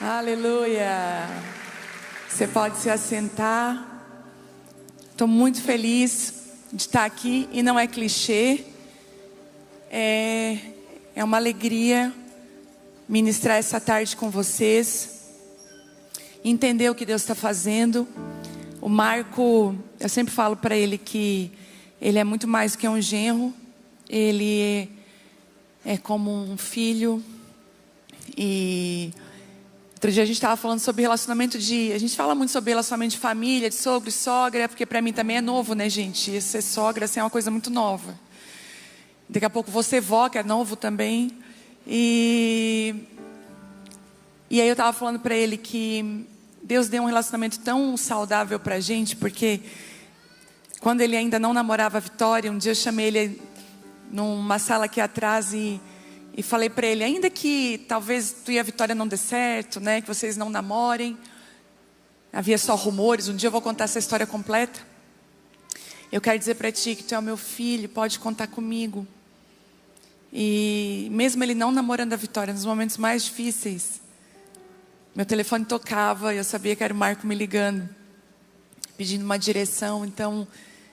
Aleluia. Você pode se assentar. Estou muito feliz de estar aqui e não é clichê. É uma alegria ministrar essa tarde com vocês. Entender o que Deus está fazendo. O Marco, eu sempre falo para ele que ele é muito mais que um genro. Ele é como um filho. E outro dia a gente estava falando sobre relacionamento de... A gente fala muito sobre relacionamento de família, de sogro e sogra, porque para mim também é novo, né, gente? Ser sogra assim, é uma coisa muito nova. Daqui a pouco você vó, que é novo também. E aí eu estava falando para ele que Deus deu um relacionamento tão saudável para a gente, porque quando ele ainda não namorava a Vitória, um dia eu chamei ele numa sala aqui atrás e falei para ele, ainda que talvez tu e a Vitória não dê certo, né, que vocês não namorem, havia só rumores, um dia eu vou contar essa história completa. Eu quero dizer para ti que tu é o meu filho, pode contar comigo. E mesmo ele não namorando a Vitória, nos momentos mais difíceis, meu telefone tocava e eu sabia que era o Marco me ligando, pedindo uma direção. Então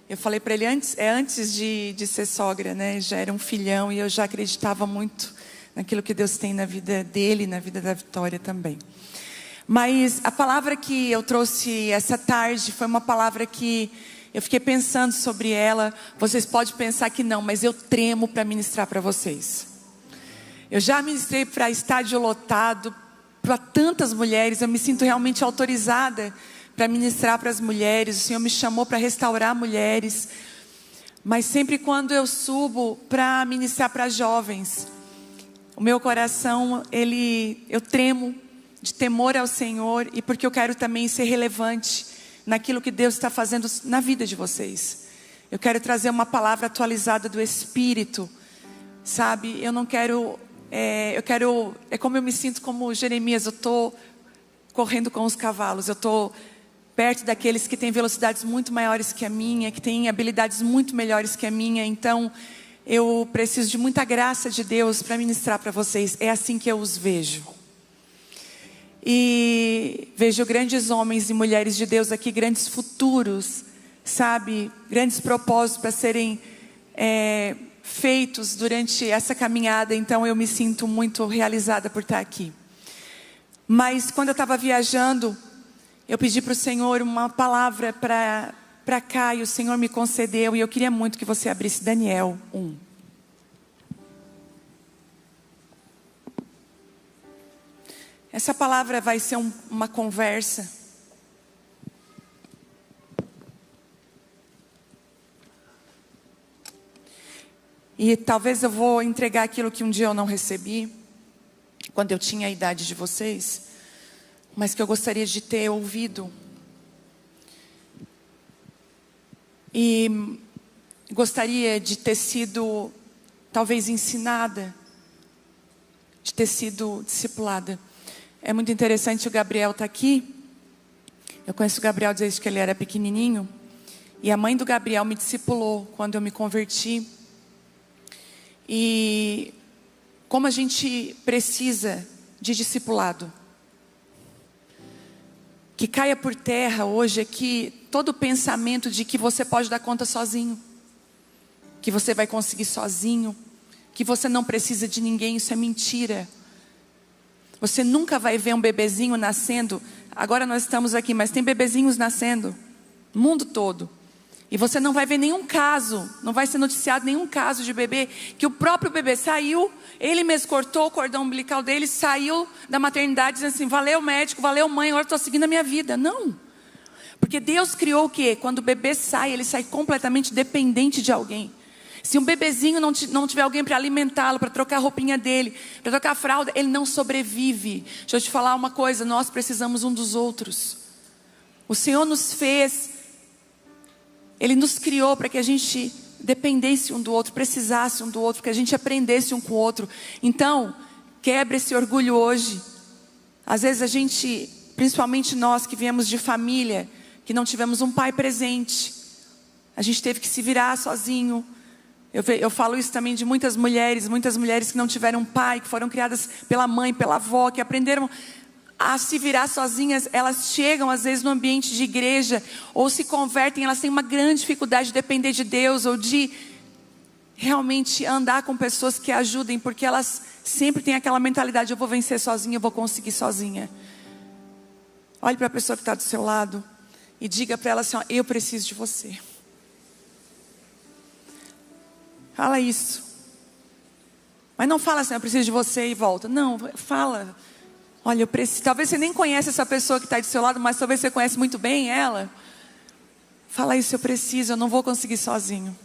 eu falei para ele, antes de ser sogra, né? Já era um filhão e eu já acreditava muito naquilo que Deus tem na vida dele, na vida da Vitória também. Mas a palavra que eu trouxe essa tarde foi uma palavra que eu fiquei pensando sobre ela. Vocês podem pensar que não, mas eu tremo para ministrar para vocês. Eu já ministrei para estádio lotado, para tantas mulheres. Eu me sinto realmente autorizada para ministrar para as mulheres. O Senhor me chamou para restaurar mulheres. Mas sempre quando eu subo para ministrar para jovens, o meu coração, eu tremo de temor ao Senhor. E porque eu quero também ser relevante naquilo que Deus está fazendo na vida de vocês. Eu quero trazer uma palavra atualizada do Espírito. Sabe, eu não quero... É como eu me sinto como Jeremias. Eu estou correndo com os cavalos. Eu estou perto daqueles que têm velocidades muito maiores que a minha, que têm habilidades muito melhores que a minha. Então eu preciso de muita graça de Deus para ministrar para vocês. É assim que eu os vejo. E vejo grandes homens e mulheres de Deus aqui, grandes futuros, sabe, grandes propósitos para serem feitos durante essa caminhada. Então eu me sinto muito realizada por estar aqui. Mas quando eu estava viajando, eu pedi para o Senhor uma palavra para cá, e o Senhor me concedeu. E eu queria muito que você abrisse Daniel 1. Essa palavra vai ser uma conversa. E talvez eu vou entregar aquilo que um dia eu não recebi, quando eu tinha a idade de vocês, mas que eu gostaria de ter ouvido. E gostaria de ter sido, talvez, ensinada, de ter sido discipulada. É muito interessante, o Gabriel está aqui. Eu conheço o Gabriel desde que ele era pequenininho. E a mãe do Gabriel me discipulou quando eu me converti. E como a gente precisa de discipulado. Que caia por terra hoje aqui todo o pensamento de que você pode dar conta sozinho. Que você vai conseguir sozinho. Que você não precisa de ninguém, isso é mentira. Você nunca vai ver um bebezinho nascendo. Agora nós estamos aqui, mas tem bebezinhos nascendo no mundo todo. E você não vai ver nenhum caso, não vai ser noticiado nenhum caso de bebê que o próprio bebê saiu, ele mesmo cortou o cordão umbilical dele, saiu da maternidade dizendo assim, valeu médico, valeu mãe, agora estou seguindo a minha vida. Não. Porque Deus criou o quê? Quando o bebê sai, ele sai completamente dependente de alguém. Se um bebezinho não tiver alguém para alimentá-lo, para trocar a roupinha dele, para trocar a fralda, ele não sobrevive. Deixa eu te falar uma coisa, nós precisamos um dos outros. O Senhor nos fez, Ele nos criou para que a gente dependesse um do outro, precisasse um do outro, que a gente aprendesse um com o outro. Então, quebre esse orgulho hoje. Às vezes a gente, principalmente nós que viemos de família, que não tivemos um pai presente, a gente teve que se virar sozinho. Eu falo isso também de muitas mulheres que não tiveram um pai, que foram criadas pela mãe, pela avó, que aprenderam a se virar sozinhas, elas chegam às vezes no ambiente de igreja, ou se convertem, elas têm uma grande dificuldade de depender de Deus, ou de realmente andar com pessoas que ajudem, porque elas sempre têm aquela mentalidade: eu vou vencer sozinha, eu vou conseguir sozinha. Olhe para a pessoa que está do seu lado e diga para ela assim: ó, eu preciso de você. Fala isso. Mas não fala assim: eu preciso de você e volta. Não, fala: olha, eu preciso. Talvez você nem conhece essa pessoa que está do seu lado, mas talvez você conhece muito bem ela. Fala isso: eu preciso, eu não vou conseguir sozinho.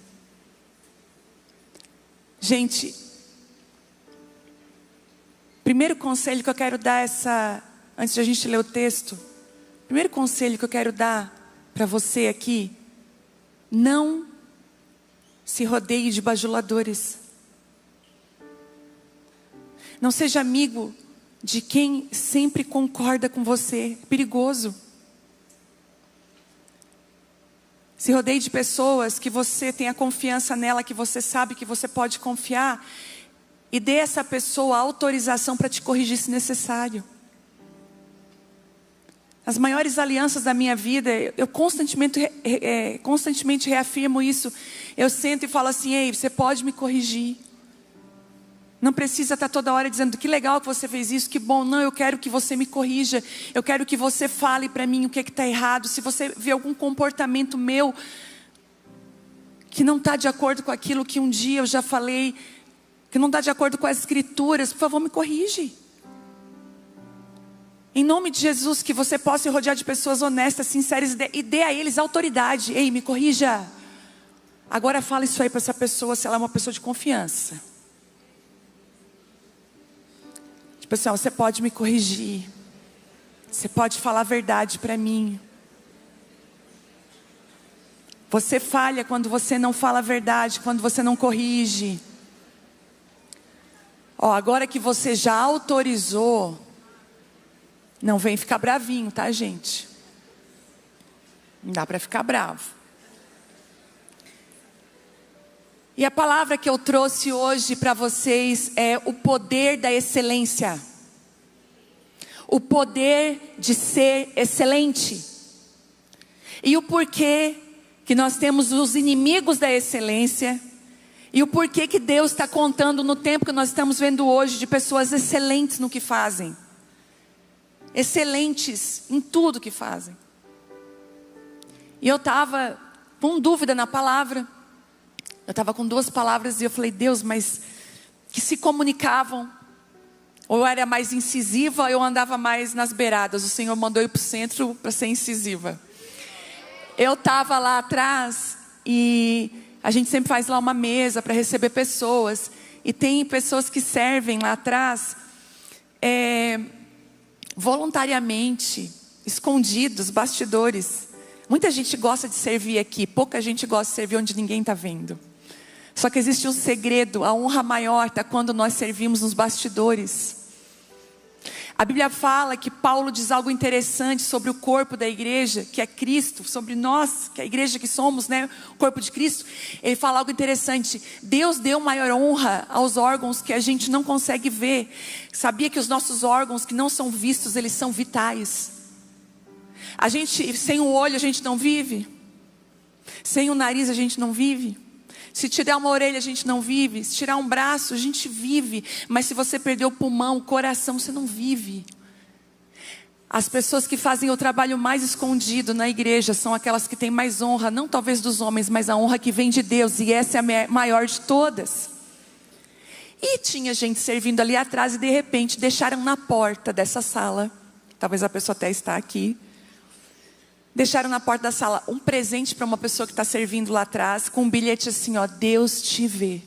Gente, primeiro conselho que eu quero dar antes de a gente ler o texto, primeiro conselho que eu quero dar para você aqui: não se rodeie de bajuladores. Não seja amigo de quem sempre concorda com você. É perigoso. Se rodeie de pessoas que você tenha confiança nela, que você sabe que você pode confiar, e dê a essa pessoa a autorização para te corrigir se necessário. As maiores alianças da minha vida, eu constantemente reafirmo isso. Eu sento e falo assim: ei, você pode me corrigir. Não precisa estar toda hora dizendo: que legal que você fez isso, que bom. Não, eu quero que você me corrija. Eu quero que você fale para mim o que está errado. Se você vê algum comportamento meu que não está de acordo com aquilo que um dia eu já falei, que não está de acordo com as escrituras, por favor, me corrige. Em nome de Jesus, que você possa se rodear de pessoas honestas, sinceras, e dê a eles autoridade. Ei, me corrija. Agora fala isso aí para essa pessoa, se ela é uma pessoa de confiança. Tipo assim: você pode me corrigir. Você pode falar a verdade para mim. Você falha quando você não fala a verdade, quando você não corrige. Agora que você já autorizou, não vem ficar bravinho, tá, gente? Não dá para ficar bravo. E a palavra que eu trouxe hoje para vocês é o poder da excelência. O poder de ser excelente. E o porquê que nós temos os inimigos da excelência. E o porquê que Deus está contando no tempo que nós estamos vendo hoje de pessoas excelentes no que fazem. Excelentes em tudo que fazem. E eu estava com dúvida na palavra. Eu estava com 2 palavras e eu falei: Deus, mas que se comunicavam. Ou eu era mais incisiva, ou eu andava mais nas beiradas. O Senhor mandou ir para o centro para ser incisiva. Eu estava lá atrás e a gente sempre faz lá uma mesa para receber pessoas. E tem pessoas que servem lá atrás voluntariamente, escondidos, bastidores. Muita gente gosta de servir aqui, pouca gente gosta de servir onde ninguém está vendo. Só que existe um segredo: a honra maior está quando nós servimos nos bastidores. A Bíblia fala que Paulo diz algo interessante sobre o corpo da igreja, que é Cristo, sobre nós, que é a igreja que somos, né, o corpo de Cristo. Ele fala algo interessante: Deus deu maior honra aos órgãos que a gente não consegue ver. Sabia que os nossos órgãos que não são vistos, eles são vitais. A gente, sem o olho a gente não vive. Sem o nariz a gente não vive. Se tirar uma orelha a gente não vive. Se tirar um braço a gente vive. Mas se você perder o pulmão, o coração, você não vive. As pessoas que fazem o trabalho mais escondido na igreja são aquelas que têm mais honra. Não talvez dos homens, mas a honra que vem de Deus. E essa é a maior de todas. E tinha gente servindo ali atrás e de repente deixaram na porta dessa sala. Talvez a pessoa até está aqui. Deixaram na porta da sala um presente para uma pessoa que está servindo lá atrás, com um bilhete assim, ó: Deus te vê.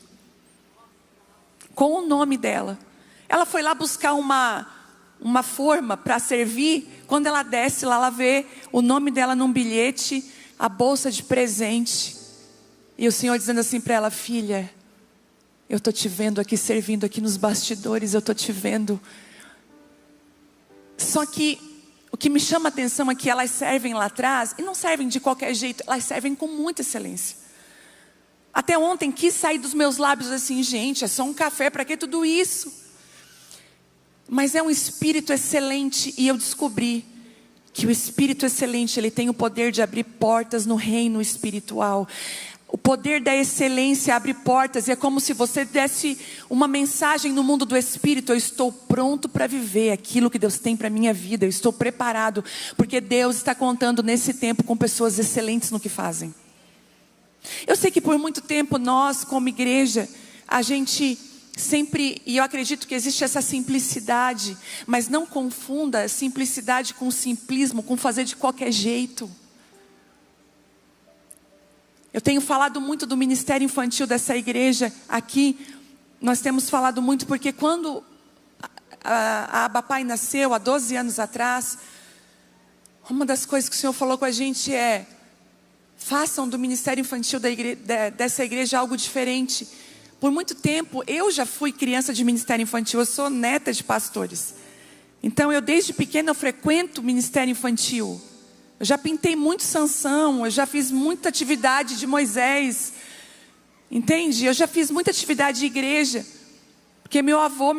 Com o nome dela. Ela foi lá buscar uma forma para servir. Quando ela desce lá, ela vê o nome dela num bilhete, a bolsa de presente. E o Senhor dizendo assim para ela: filha, eu estou te vendo aqui, servindo aqui nos bastidores, eu estou te vendo. Só que o que me chama a atenção é que elas servem lá atrás, e não servem de qualquer jeito, elas servem com muita excelência. Até ontem quis sair dos meus lábios assim: gente, é só um café, para que tudo isso? Mas é um espírito excelente, e eu descobri que o espírito excelente, ele tem o poder de abrir portas no reino espiritual. O poder da excelência abre portas, e é como se você desse uma mensagem no mundo do espírito: eu estou pronto para viver aquilo que Deus tem para a minha vida, eu estou preparado, porque Deus está contando nesse tempo com pessoas excelentes no que fazem. Eu sei que por muito tempo nós, como igreja, a gente sempre, e eu acredito que existe essa simplicidade, mas não confunda simplicidade com simplismo, com fazer de qualquer jeito. Eu tenho falado muito do ministério infantil dessa igreja aqui. Nós temos falado muito porque quando a Abapai nasceu, há 12 anos atrás, uma das coisas que o Senhor falou com a gente é: façam do ministério infantil dessa igreja algo diferente. Por muito tempo, eu já fui criança de ministério infantil, eu sou neta de pastores. Então, eu desde pequena eu frequento o ministério infantil. Eu já pintei muito Sansão, eu já fiz muita atividade de Moisés. Entende? Eu já fiz muita atividade de igreja. Porque meu avô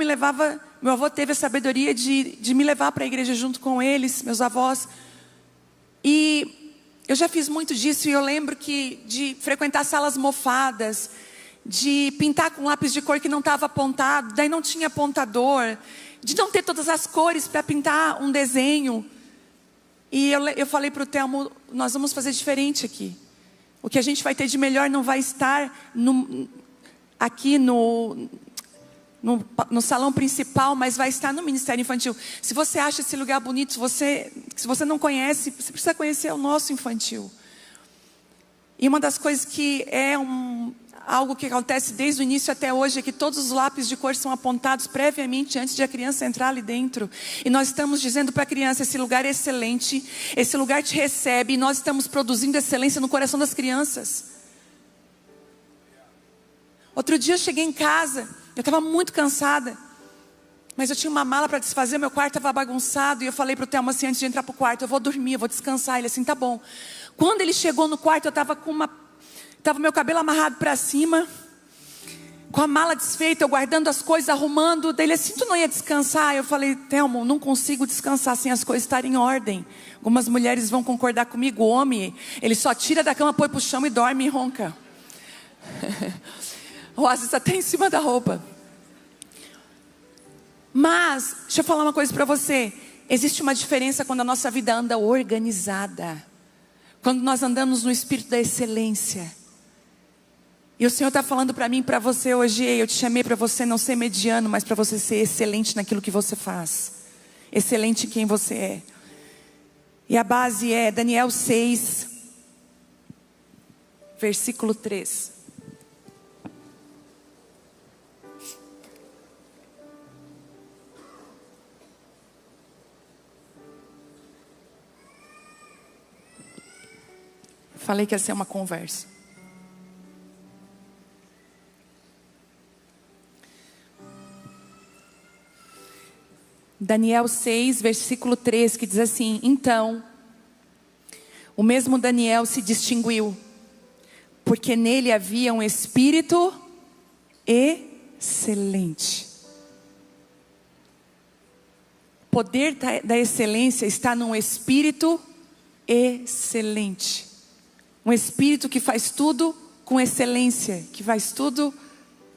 teve a sabedoria de me levar para a igreja junto com eles, meus avós. E eu já fiz muito disso, e eu lembro de frequentar salas mofadas, de pintar com lápis de cor que não estava apontado, daí não tinha apontador, de não ter todas as cores para pintar um desenho. E eu falei para o Telmo: nós vamos fazer diferente aqui. O que a gente vai ter de melhor não vai estar aqui no salão principal, mas vai estar no ministério infantil. Se você acha esse lugar bonito, se você não conhece, você precisa conhecer o nosso infantil. E uma das coisas que é algo que acontece desde o início até hoje é que todos os lápis de cor são apontados previamente antes de a criança entrar ali dentro. E nós estamos dizendo para a criança: esse lugar é excelente, esse lugar te recebe, e nós estamos produzindo excelência no coração das crianças. Outro dia eu cheguei em casa, eu estava muito cansada, mas eu tinha uma mala para desfazer, meu quarto estava bagunçado, e eu falei para o Telmo assim, antes de entrar para o quarto: eu vou dormir, eu vou descansar. Ele assim: tá bom. Quando ele chegou no quarto, eu estava Estava meu cabelo amarrado para cima, com a mala desfeita, eu guardando as coisas, arrumando. Daí ele assim: tu não ia descansar? Eu falei: Telmo, não consigo descansar sem as coisas estarem em ordem. Algumas mulheres vão concordar comigo. O homem, ele só tira da cama, põe para o chão e dorme e ronca. Ou às vezes até em cima da roupa. Mas, deixa eu falar uma coisa para você. Existe uma diferença quando a nossa vida anda organizada. Quando nós andamos no espírito da excelência. E o Senhor está falando para mim e para você hoje: eu te chamei para você não ser mediano, mas para você ser excelente naquilo que você faz. Excelente em quem você é. E a base é Daniel 6, versículo 3. Falei que ia ser uma conversa. Daniel 6, versículo 3, que diz assim: então, o mesmo Daniel se distinguiu, porque nele havia um espírito excelente. O poder da excelência está num espírito excelente. Um espírito que faz tudo com excelência, que faz tudo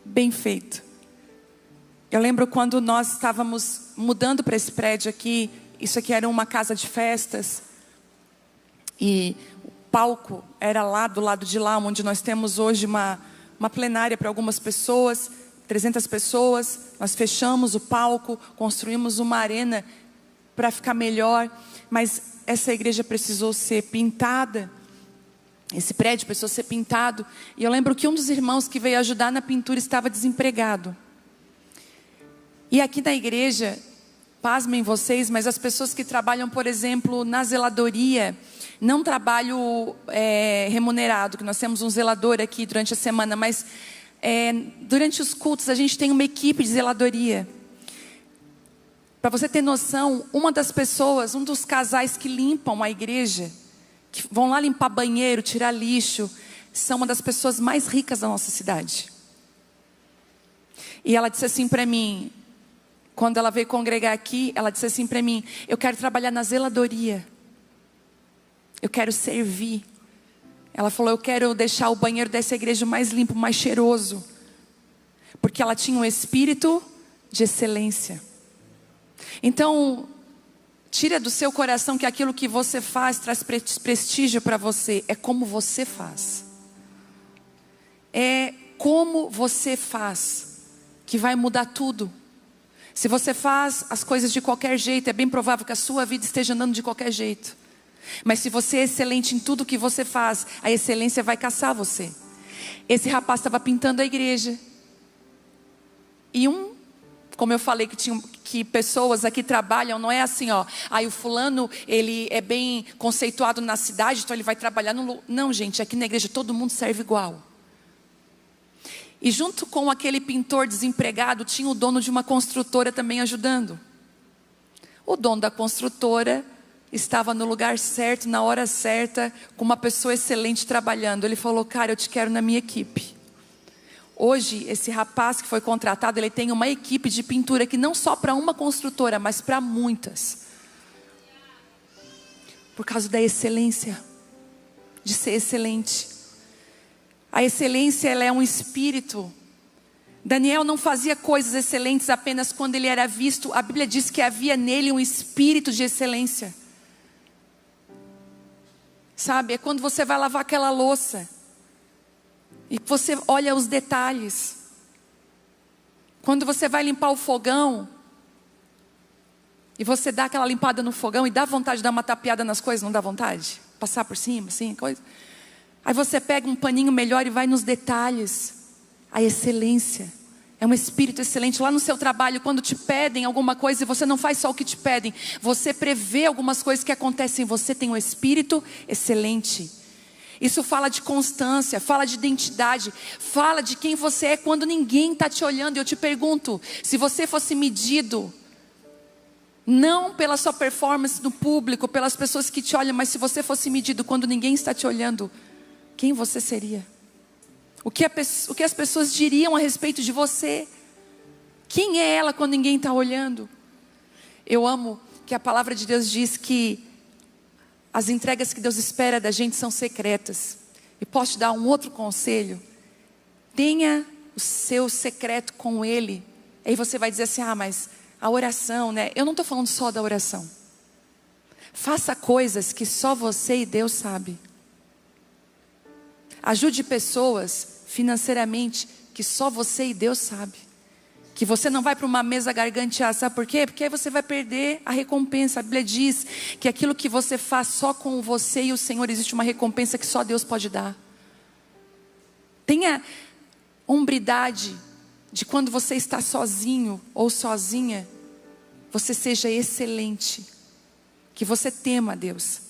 bem feito. Eu lembro quando nós estávamos mudando para esse prédio aqui, isso aqui era uma casa de festas, e o palco era lá do lado de lá, onde nós temos hoje uma plenária para algumas pessoas, 300 pessoas. Nós fechamos o palco, construímos uma arena para ficar melhor, mas essa igreja precisou ser pintada. Esse prédio precisou ser pintado. E eu lembro que um dos irmãos que veio ajudar na pintura estava desempregado. E aqui na igreja, pasmem vocês, mas as pessoas que trabalham, por exemplo, na zeladoria, não trabalho remunerado, que nós temos um zelador aqui durante a semana, mas durante os cultos a gente tem uma equipe de zeladoria. Para você ter noção, uma das pessoas, um dos casais que limpam a igreja, que vão lá limpar banheiro, tirar lixo, são uma das pessoas mais ricas da nossa cidade. E ela disse assim para mim: quando ela veio congregar aqui, ela disse assim para mim: eu quero trabalhar na zeladoria, eu quero servir. Ela falou: eu quero deixar o banheiro dessa igreja mais limpo, mais cheiroso, porque ela tinha um espírito de excelência. Então, tira do seu coração que aquilo que você faz traz prestígio para você. É como você faz. É como você faz que vai mudar tudo. Se você faz as coisas de qualquer jeito, é bem provável que a sua vida esteja andando de qualquer jeito. Mas se você é excelente em tudo que você faz, a excelência vai caçar você. Esse rapaz estava pintando a igreja. E como eu falei que pessoas aqui trabalham, não é assim, ó. Aí o fulano, ele é bem conceituado na cidade, então ele vai trabalhar no... Não, gente, aqui na igreja todo mundo serve igual. E junto com aquele pintor desempregado, tinha o dono de uma construtora também ajudando. O dono da construtora estava no lugar certo, na hora certa, com uma pessoa excelente trabalhando. Ele falou: cara, eu te quero na minha equipe. Hoje, esse rapaz que foi contratado, ele tem uma equipe de pintura que não só para uma construtora, mas para muitas. Por causa da excelência, de ser excelente. A excelência, ela é um espírito. Daniel não fazia coisas excelentes apenas quando ele era visto. A Bíblia diz que havia nele um espírito de excelência. Sabe, é quando você vai lavar aquela louça e você olha os detalhes. Quando você vai limpar o fogão e você dá aquela limpada no fogão e dá vontade de dar uma tapeada nas coisas, não dá vontade? Passar por cima, assim, coisa. Aí você pega um paninho melhor e vai nos detalhes. A excelência é um espírito excelente. Lá no seu trabalho, quando te pedem alguma coisa e você não faz só o que te pedem, você prevê algumas coisas que acontecem. Você tem um espírito excelente. Isso fala de constância, fala de identidade, fala de quem você é quando ninguém está te olhando. E eu te pergunto, se você fosse medido, não pela sua performance no público, pelas pessoas que te olham, mas se você fosse medido quando ninguém está te olhando, quem você seria? O que as pessoas diriam a respeito de você? Quem é ela quando ninguém está olhando? Eu amo que a palavra de Deus diz que as entregas que Deus espera da gente são secretas. E posso te dar um outro conselho? Tenha o seu secreto com Ele. Aí você vai dizer assim: ah, mas a oração, né? Eu não estou falando só da oração. Faça coisas que só você e Deus sabem. Ajude pessoas financeiramente que só você e Deus sabem. Que você não vai para uma mesa gargantear, sabe por quê? Porque aí você vai perder a recompensa. A Bíblia diz que aquilo que você faz só com você e o Senhor, existe uma recompensa que só Deus pode dar. Tenha hombridade de quando você está sozinho ou sozinha, você seja excelente. Que você tema a Deus.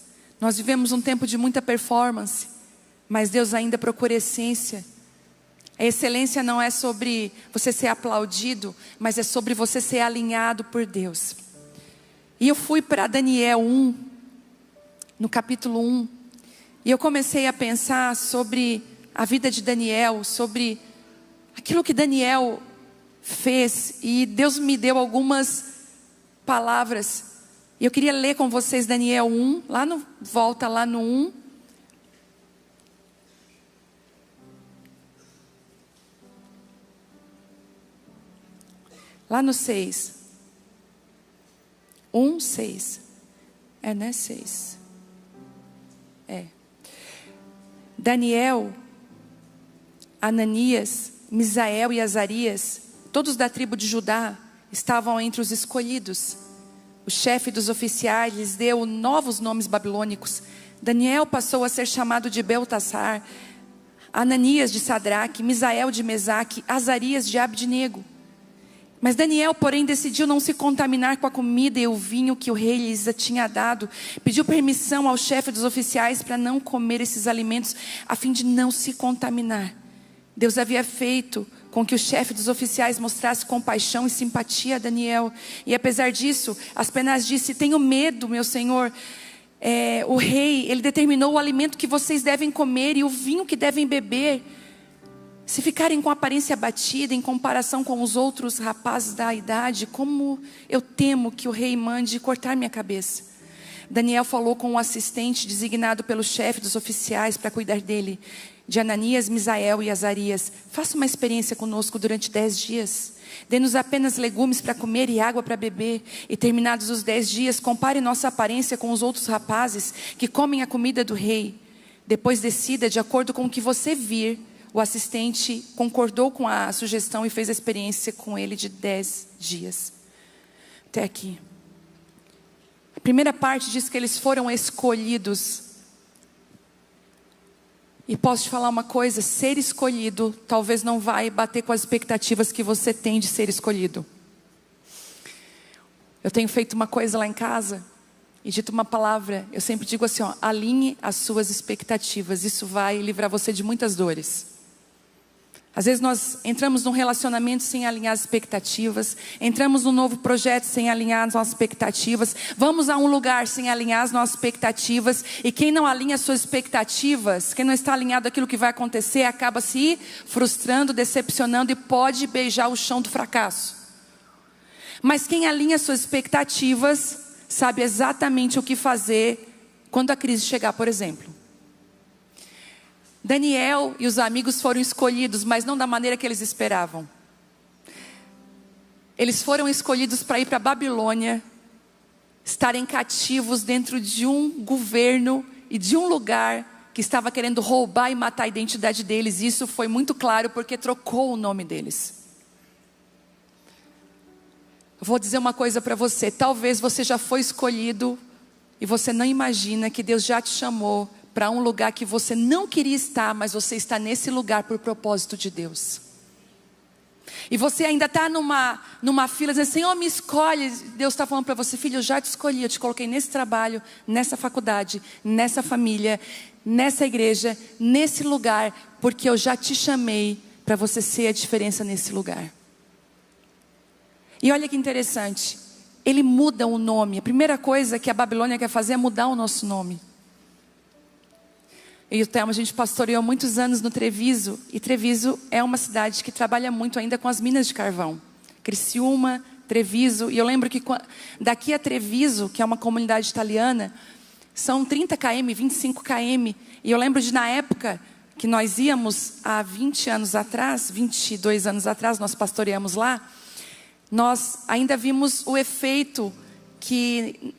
Nós vivemos um tempo de muita performance, mas Deus ainda procura essência. A excelência não é sobre você ser aplaudido, mas é sobre você ser alinhado por Deus. E eu fui para Daniel 1, no capítulo 1, e eu comecei a pensar sobre a vida de Daniel, sobre aquilo que Daniel fez, e Deus me deu algumas palavras. E eu queria ler com vocês Daniel 1, volta lá no 1. Lá no 6. 1, 6. É, né? 6. É. Daniel, Ananias, Misael e Azarias, todos da tribo de Judá, estavam entre os escolhidos. O chefe dos oficiais lhes deu novos nomes babilônicos. Daniel passou a ser chamado de Beltassar, Ananias de Sadraque, Misael de Mesaque, Azarias de Abdenego. Mas Daniel, porém, decidiu não se contaminar com a comida e o vinho que o rei lhes tinha dado. Pediu permissão ao chefe dos oficiais para não comer esses alimentos, a fim de não se contaminar. Deus havia feito com que o chefe dos oficiais mostrasse compaixão e simpatia a Daniel. E apesar disso, Aspenaz disse: tenho medo, meu senhor. O rei, ele determinou o alimento que vocês devem comer e o vinho que devem beber. Se ficarem com a aparência abatida em comparação com os outros rapazes da idade, como eu temo que o rei mande cortar minha cabeça. Daniel falou com o assistente designado pelo chefe dos oficiais para cuidar dele, de Ananias, Misael e Azarias. Faça uma experiência conosco durante 10 dias. Dê-nos apenas legumes para comer e água para beber. E terminados os 10 dias, compare nossa aparência com os outros rapazes que comem a comida do rei. Depois decida de acordo com o que você vir. O assistente concordou com a sugestão e fez a experiência com ele de 10 dias. Até aqui. A primeira parte diz que eles foram escolhidos. E posso te falar uma coisa, ser escolhido talvez não vai bater com as expectativas que você tem de ser escolhido. Eu tenho feito uma coisa lá em casa e dito uma palavra, eu sempre digo assim, ó, alinhe as suas expectativas, isso vai livrar você de muitas dores. Às vezes nós entramos num relacionamento sem alinhar as expectativas, entramos num novo projeto sem alinhar as nossas expectativas, vamos a um lugar sem alinhar as nossas expectativas, e quem não alinha as suas expectativas, quem não está alinhado àquilo que vai acontecer, acaba se frustrando, decepcionando e pode beijar o chão do fracasso. Mas quem alinha as suas expectativas, sabe exatamente o que fazer quando a crise chegar, por exemplo. Daniel e os amigos foram escolhidos, mas não da maneira que eles esperavam. Eles foram escolhidos para ir para a Babilônia, estarem cativos dentro de um governo e de um lugar que estava querendo roubar e matar a identidade deles. E isso foi muito claro porque trocou o nome deles. Eu vou dizer uma coisa para você, talvez você já foi escolhido e você não imagina que Deus já te chamou para um lugar que você não queria estar, mas você está nesse lugar por propósito de Deus. E você ainda está numa fila dizendo, Senhor, me escolhe. Deus está falando para você, filho, eu já te escolhi, eu te coloquei nesse trabalho, nessa faculdade, nessa família, nessa igreja, nesse lugar, porque eu já te chamei para você ser a diferença nesse lugar. E olha que interessante, ele muda o nome. A primeira coisa que a Babilônia quer fazer é mudar o nosso nome. E o Thelma, a gente pastoreou muitos anos no Treviso. E Treviso é uma cidade que trabalha muito ainda com as minas de carvão. Criciúma, Treviso. E eu lembro que daqui a Treviso, que é uma comunidade italiana, são 30 km, 25 km. E eu lembro de na época que nós íamos, há 20 anos atrás, 22 anos atrás, nós pastoreamos lá. Nós ainda vimos o efeito que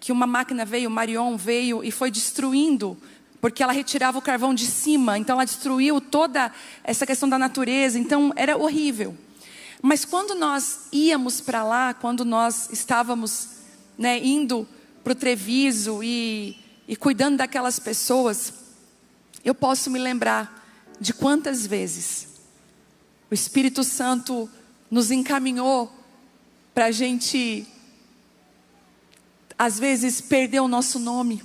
que uma máquina veio, Marion veio e foi destruindo, porque ela retirava o carvão de cima, então ela destruiu toda essa questão da natureza, então era horrível. Mas quando nós íamos para lá, quando nós estávamos indo para o Treviso e cuidando daquelas pessoas, eu posso me lembrar de quantas vezes o Espírito Santo nos encaminhou para a gente, às vezes, perder o nosso nome,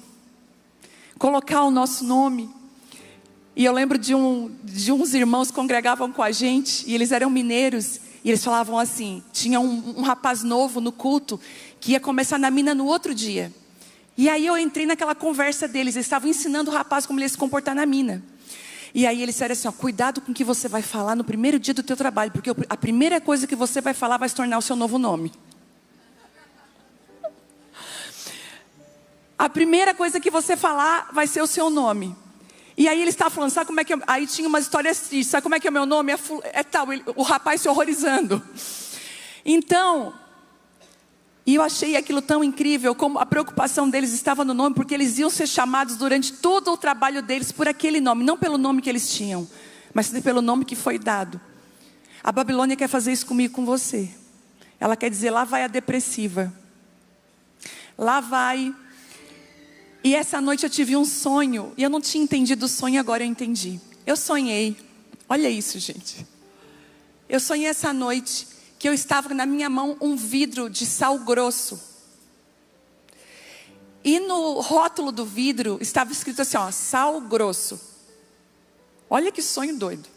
colocar o nosso nome. E eu lembro de uns irmãos que congregavam com a gente, e eles eram mineiros, e eles falavam assim, tinha um rapaz novo no culto, que ia começar na mina no outro dia. E aí eu entrei naquela conversa deles, eles estavam ensinando o rapaz como ele ia se comportar na mina. E aí eles disseram assim, ó, cuidado com o que você vai falar no primeiro dia do teu trabalho, porque a primeira coisa que você vai falar vai se tornar o seu novo nome. A primeira coisa que você falar vai ser o seu nome. E aí ele estava falando, sabe como é que aí tinha umas histórias tristes, sabe como é que é o meu nome? É tal, o rapaz se horrorizando. Então, e eu achei aquilo tão incrível, como a preocupação deles estava no nome, porque eles iam ser chamados durante todo o trabalho deles por aquele nome, não pelo nome que eles tinham, mas pelo nome que foi dado. A Babilônia quer fazer isso comigo, com você. Ela quer dizer, lá vai a depressiva. Lá vai. E essa noite eu tive um sonho, e eu não tinha entendido o sonho, agora eu entendi. Eu sonhei, olha isso, gente. Eu sonhei essa noite que eu estava na minha mão um vidro de sal grosso. E no rótulo do vidro estava escrito assim, ó, sal grosso. Olha que sonho doido.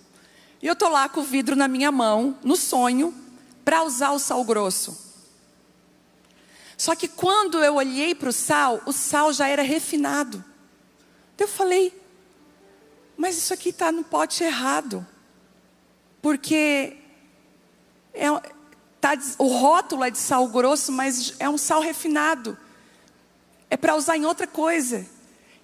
E eu estou lá com o vidro na minha mão, no sonho, para usar o sal grosso. Só que quando eu olhei para o sal já era refinado. Então eu falei, mas isso aqui está no pote errado. Porque o rótulo é de sal grosso, mas é um sal refinado. É para usar em outra coisa.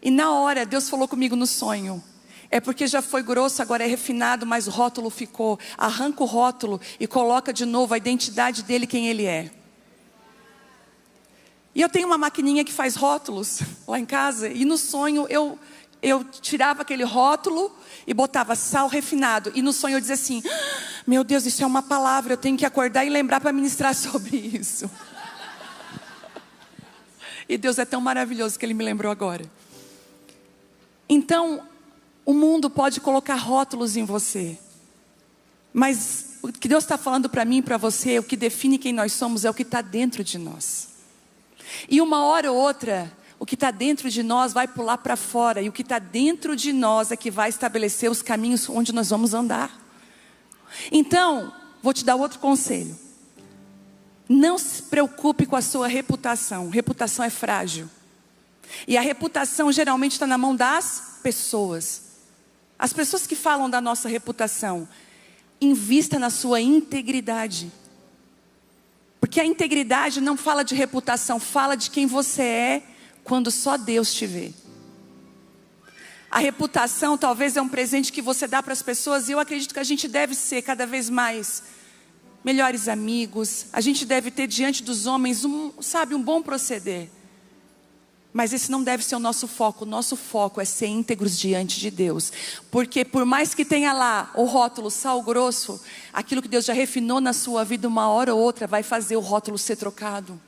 E na hora, Deus falou comigo no sonho. É porque já foi grosso, agora é refinado, mas o rótulo ficou. Arranca o rótulo e coloca de novo a identidade dele, quem ele é. E eu tenho uma maquininha que faz rótulos lá em casa. E no sonho eu tirava aquele rótulo e botava sal refinado. E no sonho eu dizia assim: meu Deus, isso é uma palavra, eu tenho que acordar e lembrar para ministrar sobre isso. E Deus é tão maravilhoso que Ele me lembrou agora. Então, o mundo pode colocar rótulos em você. Mas o que Deus está falando para mim e para você, o que define quem nós somos, é o que está dentro de nós. E uma hora ou outra, o que está dentro de nós vai pular para fora. E o que está dentro de nós é que vai estabelecer os caminhos onde nós vamos andar. Então, vou te dar outro conselho. Não se preocupe com a sua reputação. Reputação é frágil. E a reputação geralmente está na mão das pessoas. As pessoas que falam da nossa reputação, invista na sua integridade. Porque a integridade não fala de reputação, fala de quem você é quando só Deus te vê. A reputação talvez é um presente que você dá para as pessoas, e eu acredito que a gente deve ser cada vez mais melhores amigos. A gente deve ter diante dos homens um bom proceder. Mas esse não deve ser o nosso foco. O nosso foco é ser íntegros diante de Deus. Porque por mais que tenha lá o rótulo sal grosso, aquilo que Deus já refinou na sua vida, uma hora ou outra vai fazer o rótulo ser trocado.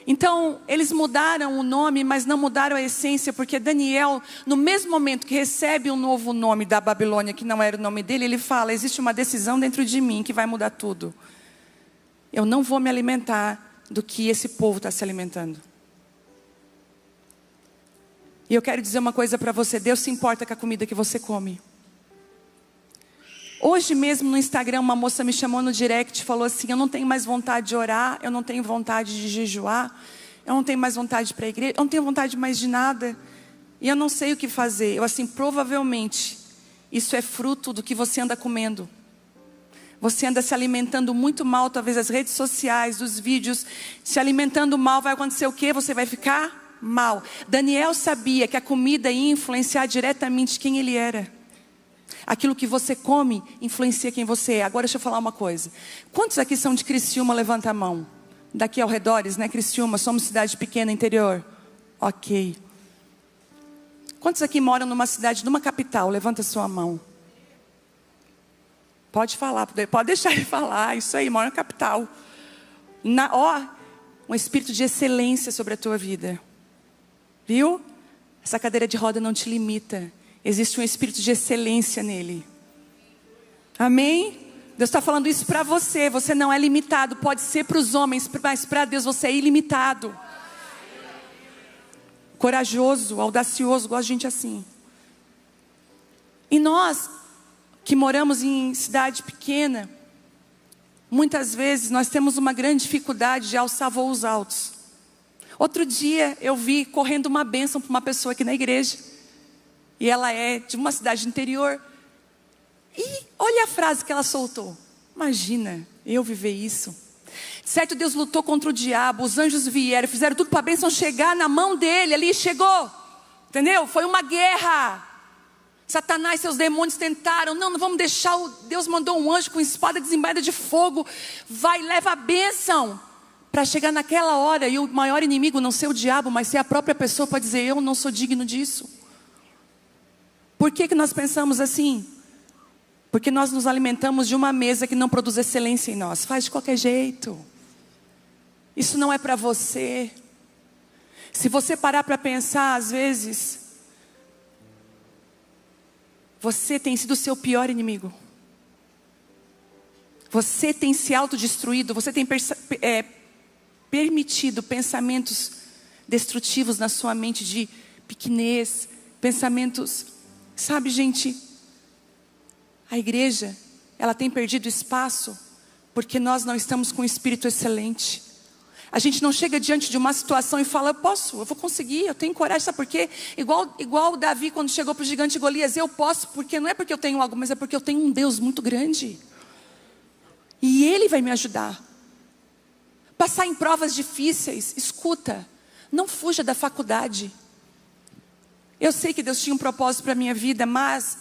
Então, eles mudaram o nome, mas não mudaram a essência. Porque Daniel, no mesmo momento que recebe um novo nome da Babilônia, que não era o nome dele, ele fala: existe uma decisão dentro de mim que vai mudar tudo. Eu não vou me alimentar do que esse povo está se alimentando. E eu quero dizer uma coisa para você: Deus se importa com a comida que você come. Hoje mesmo no Instagram, uma moça me chamou no direct e falou assim: eu não tenho mais vontade de orar, eu não tenho vontade de jejuar, eu não tenho mais vontade de ir para a igreja, eu não tenho vontade mais de nada, e eu não sei o que fazer. Eu assim, provavelmente isso é fruto do que você anda comendo. Você anda se alimentando muito mal, talvez as redes sociais, dos vídeos. Se alimentando mal, vai acontecer o quê? Você vai ficar mal. Daniel sabia que a comida ia influenciar diretamente quem ele era. Aquilo que você come influencia quem você é. Agora deixa eu falar uma coisa. Quantos aqui são de Criciúma? Levanta a mão. Daqui ao redores, né? Criciúma, somos cidade pequena, interior. Ok. Quantos aqui moram numa cidade, numa capital? Levanta a sua mão. Pode falar, pode deixar ele falar. Isso aí, mora na capital. Um espírito de excelência sobre a tua vida. Viu? Essa cadeira de roda não te limita. Existe um espírito de excelência nele. Amém? Deus está falando isso para você. Você não é limitado. Pode ser para os homens, mas para Deus você é ilimitado. Corajoso, audacioso, gosto de gente assim. E nós que moramos em cidade pequena, muitas vezes nós temos uma grande dificuldade de alçar voos altos. Outro dia eu vi correndo uma bênção para uma pessoa aqui na igreja. E ela é de uma cidade interior. E olha a frase que ela soltou: imagina, eu viver isso. Certo, Deus lutou contra o diabo, os anjos vieram, fizeram tudo para a bênção chegar na mão dele, ali chegou. Entendeu? Foi uma guerra. Satanás e seus demônios tentaram: não vamos deixar, Deus mandou um anjo com espada desembainhada de fogo, vai, leva a bênção. Para chegar naquela hora, e o maior inimigo não ser o diabo, mas ser a própria pessoa, para dizer: eu não sou digno disso. Por que nós pensamos assim? Porque nós nos alimentamos de uma mesa que não produz excelência em nós. Faz de qualquer jeito. Isso não é para você. Se você parar para pensar, às vezes você tem sido o seu pior inimigo. Você tem se autodestruído. Você tem permitido pensamentos destrutivos na sua mente, de pequenez, pensamentos. Sabe, gente, a igreja, ela tem perdido espaço porque nós não estamos com um espírito excelente. A gente não chega diante de uma situação e fala, eu vou conseguir, eu tenho coragem, sabe por quê? Igual Davi quando chegou para o gigante Golias, eu posso, porque não é porque eu tenho algo, mas é porque eu tenho um Deus muito grande. E Ele vai me ajudar. Passar em provas difíceis, escuta, não fuja da faculdade. Eu sei que Deus tinha um propósito para a minha vida, mas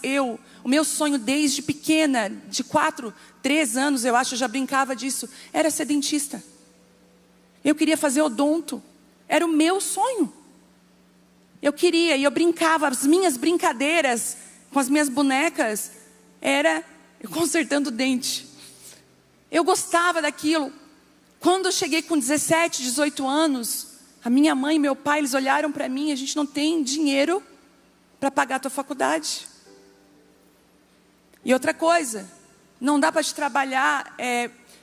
o meu sonho desde pequena, de 4, 3 anos, eu acho, eu já brincava disso, era ser dentista. Eu queria fazer odonto, era o meu sonho. Eu queria, e eu brincava, as minhas brincadeiras com as minhas bonecas, era eu consertando o dente. Eu gostava daquilo. Quando eu cheguei com 17, 18 anos, a minha mãe e meu pai, eles olharam para mim, a gente não tem dinheiro para pagar a tua faculdade. E outra coisa, não dá para te trabalhar,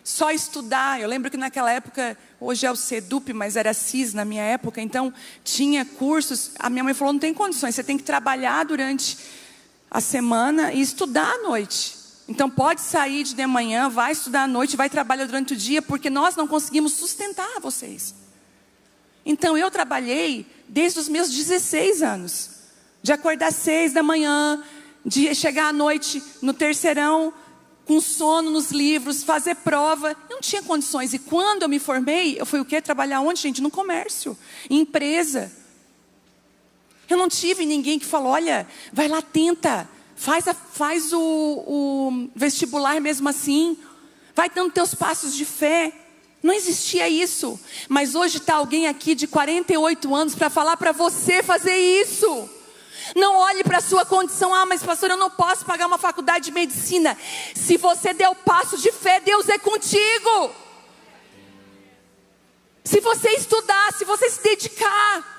só estudar. Eu lembro que naquela época, hoje é o SEDUP, mas era CIS na minha época, então tinha cursos. A minha mãe falou, não tem condições, você tem que trabalhar durante a semana e estudar à noite. Então pode sair de manhã, vai estudar à noite, vai trabalhar durante o dia, porque nós não conseguimos sustentar vocês. Então eu trabalhei desde os meus 16 anos. De acordar às 6 da manhã, de chegar à noite no terceirão, com sono nos livros, fazer prova. Eu não tinha condições. E quando eu me formei, eu fui o quê? Trabalhar onde, gente? No comércio, em empresa. Eu não tive ninguém que falou, olha, vai lá, tenta. Faz o vestibular mesmo assim. Vai dando teus passos de fé. Não existia isso. Mas hoje está alguém aqui de 48 anos para falar para você fazer isso. Não olhe para a sua condição, mas pastor, eu não posso pagar uma faculdade de medicina. Se você der o passo de fé, Deus é contigo. Se você estudar, se você se dedicar.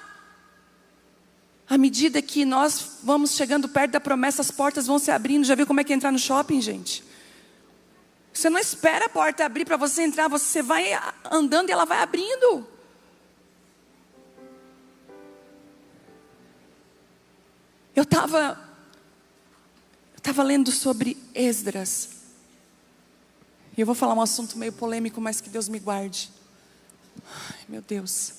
À medida que nós vamos chegando perto da promessa, as portas vão se abrindo. Já viu como é que é entrar no shopping, gente? Você não espera a porta abrir para você entrar, você vai andando e ela vai abrindo. Eu estava lendo sobre Esdras. E eu vou falar um assunto meio polêmico, mas que Deus me guarde. Ai, meu Deus.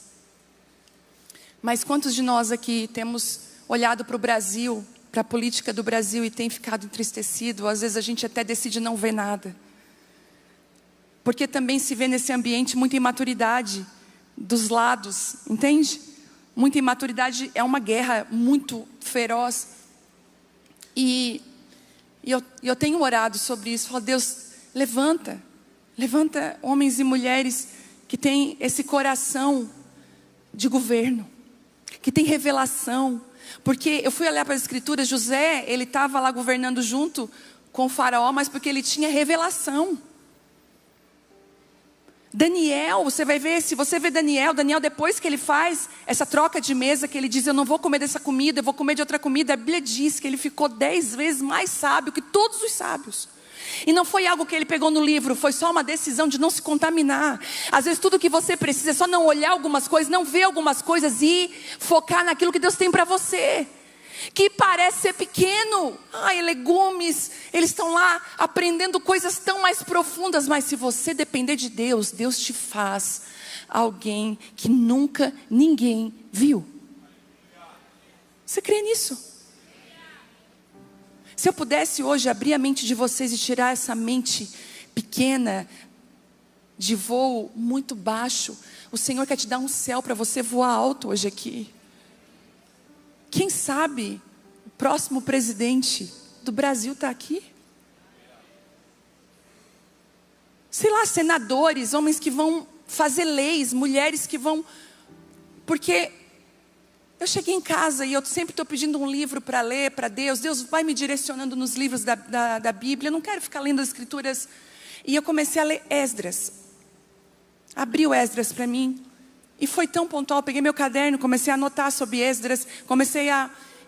Mas quantos de nós aqui temos olhado para o Brasil, para a política do Brasil e tem ficado entristecido? Às vezes a gente até decide não ver nada. Porque também se vê nesse ambiente muita imaturidade dos lados, entende? Muita imaturidade, é uma guerra muito feroz. E eu tenho orado sobre isso. Falo, Deus, levanta homens e mulheres que têm esse coração de governo, que tem revelação. Porque eu fui olhar para as escrituras, José, ele estava lá governando junto com o faraó, mas porque ele tinha revelação. Daniel, você vai ver, se você vê Daniel depois que ele faz essa troca de mesa, que ele diz, eu não vou comer dessa comida, eu vou comer de outra comida, a Bíblia diz que ele ficou 10 vezes mais sábio que todos os sábios. E não foi algo que ele pegou no livro, foi só uma decisão de não se contaminar. Às vezes tudo que você precisa é só não olhar algumas coisas, não ver algumas coisas e focar naquilo que Deus tem para você. Que parece ser pequeno. Legumes, eles estão lá aprendendo coisas tão mais profundas. Mas se você depender de Deus, Deus te faz alguém que nunca ninguém viu. Você crê nisso? Se eu pudesse hoje abrir a mente de vocês e tirar essa mente pequena, de voo muito baixo, o Senhor quer te dar um céu para você voar alto hoje aqui. Quem sabe o próximo presidente do Brasil está aqui? Sei lá, senadores, homens que vão fazer leis, mulheres que vão... Porque eu cheguei em casa e eu sempre estou pedindo um livro para ler, para Deus. Deus vai me direcionando nos livros da Bíblia. Eu não quero ficar lendo as escrituras. E eu comecei a ler Esdras. Abri o Esdras para mim. E foi tão pontual, peguei meu caderno, comecei a anotar sobre Esdras,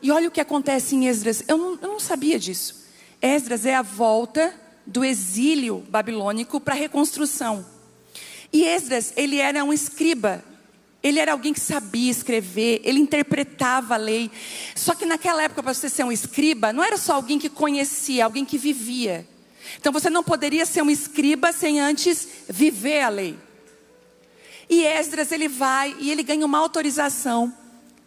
E olha o que acontece em Esdras, eu não sabia disso. Esdras é a volta do exílio babilônico para a reconstrução. E Esdras, ele era um escriba, ele era alguém que sabia escrever, ele interpretava a lei. Só que naquela época, para você ser um escriba, não era só alguém que conhecia, alguém que vivia. Então você não poderia ser um escriba sem antes viver a lei. E Esdras, ele vai e ele ganha uma autorização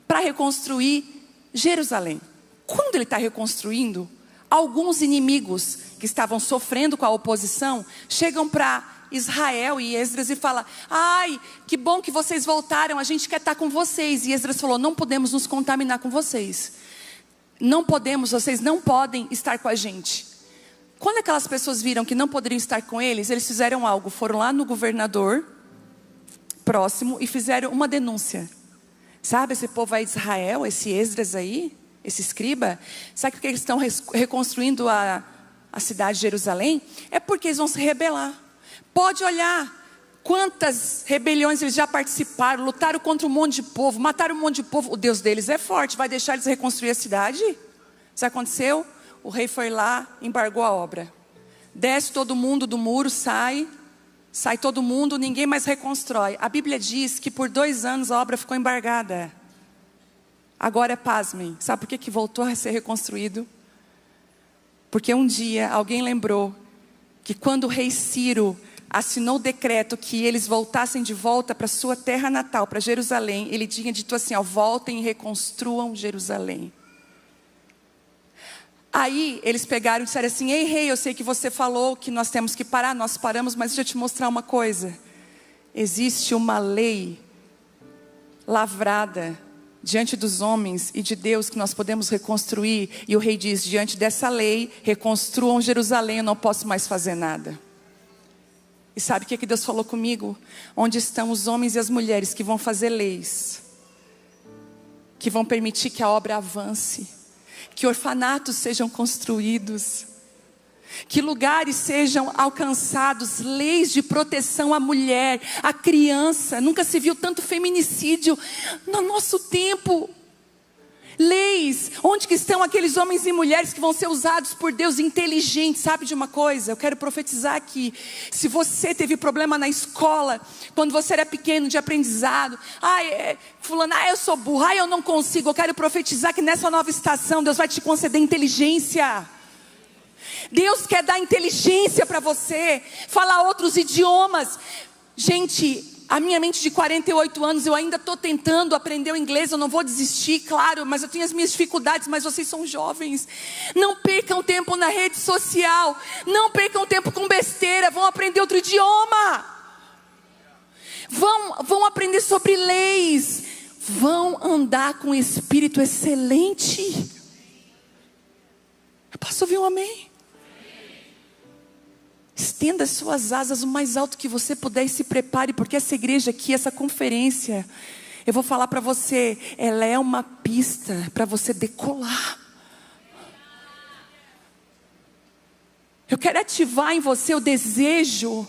para reconstruir Jerusalém. Quando ele está reconstruindo, alguns inimigos que estavam sofrendo com a oposição chegam para Israel e Esdras e falam: ai, que bom que vocês voltaram, a gente quer estar com vocês. E Esdras falou: não podemos nos contaminar com vocês. Não podemos, vocês não podem estar com a gente. Quando aquelas pessoas viram que não poderiam estar com eles, eles fizeram algo. Foram lá no governador próximo e fizeram uma denúncia. Sabe esse povo aí de Israel, esse Esdras aí, esse escriba? Sabe porque eles estão reconstruindo a cidade de Jerusalém? É porque eles vão se rebelar. Pode olhar quantas rebeliões eles já participaram, lutaram contra um monte de povo, mataram um monte de povo. O Deus deles é forte, vai deixar eles reconstruir a cidade? Isso aconteceu? O rei foi lá, embargou a obra. Desce todo mundo do muro, sai todo mundo, ninguém mais reconstrói. A Bíblia diz que por 2 anos a obra ficou embargada. Agora, pasmem, sabe por que voltou a ser reconstruído? Porque um dia alguém lembrou que quando o rei Ciro assinou o decreto que eles voltassem de volta para sua terra natal, para Jerusalém, ele tinha dito assim: ó, voltem e reconstruam Jerusalém. Aí eles pegaram e disseram assim: ei rei, eu sei que você falou que nós temos que parar, nós paramos, mas deixa eu te mostrar uma coisa. Existe uma lei lavrada diante dos homens e de Deus que nós podemos reconstruir. E o rei diz: diante dessa lei, reconstruam Jerusalém, eu não posso mais fazer nada. E sabe o que Deus falou comigo? Onde estão os homens e as mulheres que vão fazer leis, que vão permitir que a obra avance, que orfanatos sejam construídos, que lugares sejam alcançados, leis de proteção à mulher, à criança. Nunca se viu tanto feminicídio no nosso tempo. Leis, onde que estão aqueles homens e mulheres que vão ser usados por Deus inteligentes? Sabe de uma coisa? Eu quero profetizar aqui. Se você teve problema na escola, quando você era pequeno, de aprendizado, fulano, eu sou burro, eu não consigo. Eu quero profetizar que nessa nova estação Deus vai te conceder inteligência. Deus quer dar inteligência para você, falar outros idiomas. Gente, a minha mente de 48 anos, eu ainda estou tentando aprender o inglês, eu não vou desistir, claro, mas eu tenho as minhas dificuldades, mas vocês são jovens. Não percam tempo na rede social, não percam tempo com besteira, vão aprender outro idioma. Vão aprender sobre leis, vão andar com um espírito excelente. Eu posso ouvir um amém? Estenda suas asas o mais alto que você puder e se prepare, porque essa igreja aqui, essa conferência, eu vou falar para você, ela é uma pista para você decolar. Eu quero ativar em você o desejo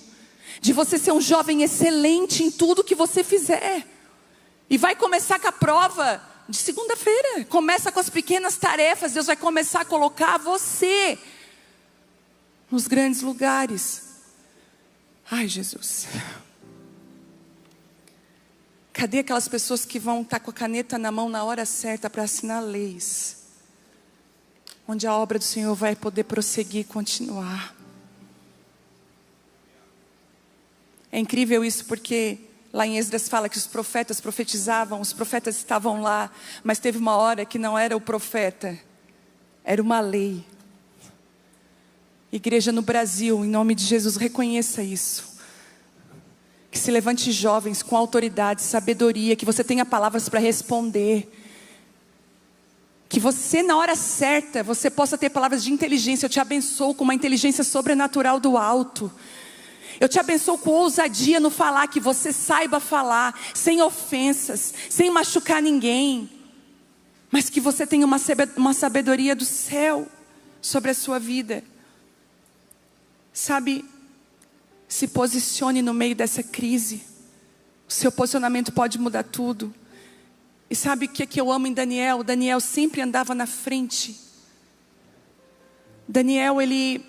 de você ser um jovem excelente em tudo que você fizer. E vai começar com a prova de segunda-feira. Começa com as pequenas tarefas. Deus vai começar a colocar você nos grandes lugares. Ai, Jesus. Cadê aquelas pessoas que vão estar com a caneta na mão na hora certa para assinar leis, onde a obra do Senhor vai poder prosseguir e continuar? É incrível isso, porque lá em Esdras fala que os profetas profetizavam, os profetas estavam lá, mas teve uma hora que não era o profeta, era uma lei. Igreja no Brasil, em nome de Jesus, reconheça isso. Que se levante jovens com autoridade, sabedoria, que você tenha palavras para responder. Que você, na hora certa, você possa ter palavras de inteligência. Eu te abençoo com uma inteligência sobrenatural do alto. Eu te abençoo com ousadia no falar, que você saiba falar, sem ofensas, sem machucar ninguém. Mas que você tenha uma sabedoria do céu sobre a sua vida. Sabe, se posicione no meio dessa crise. O seu posicionamento pode mudar tudo. E sabe o que eu amo em Daniel? Daniel sempre andava na frente. Daniel, ele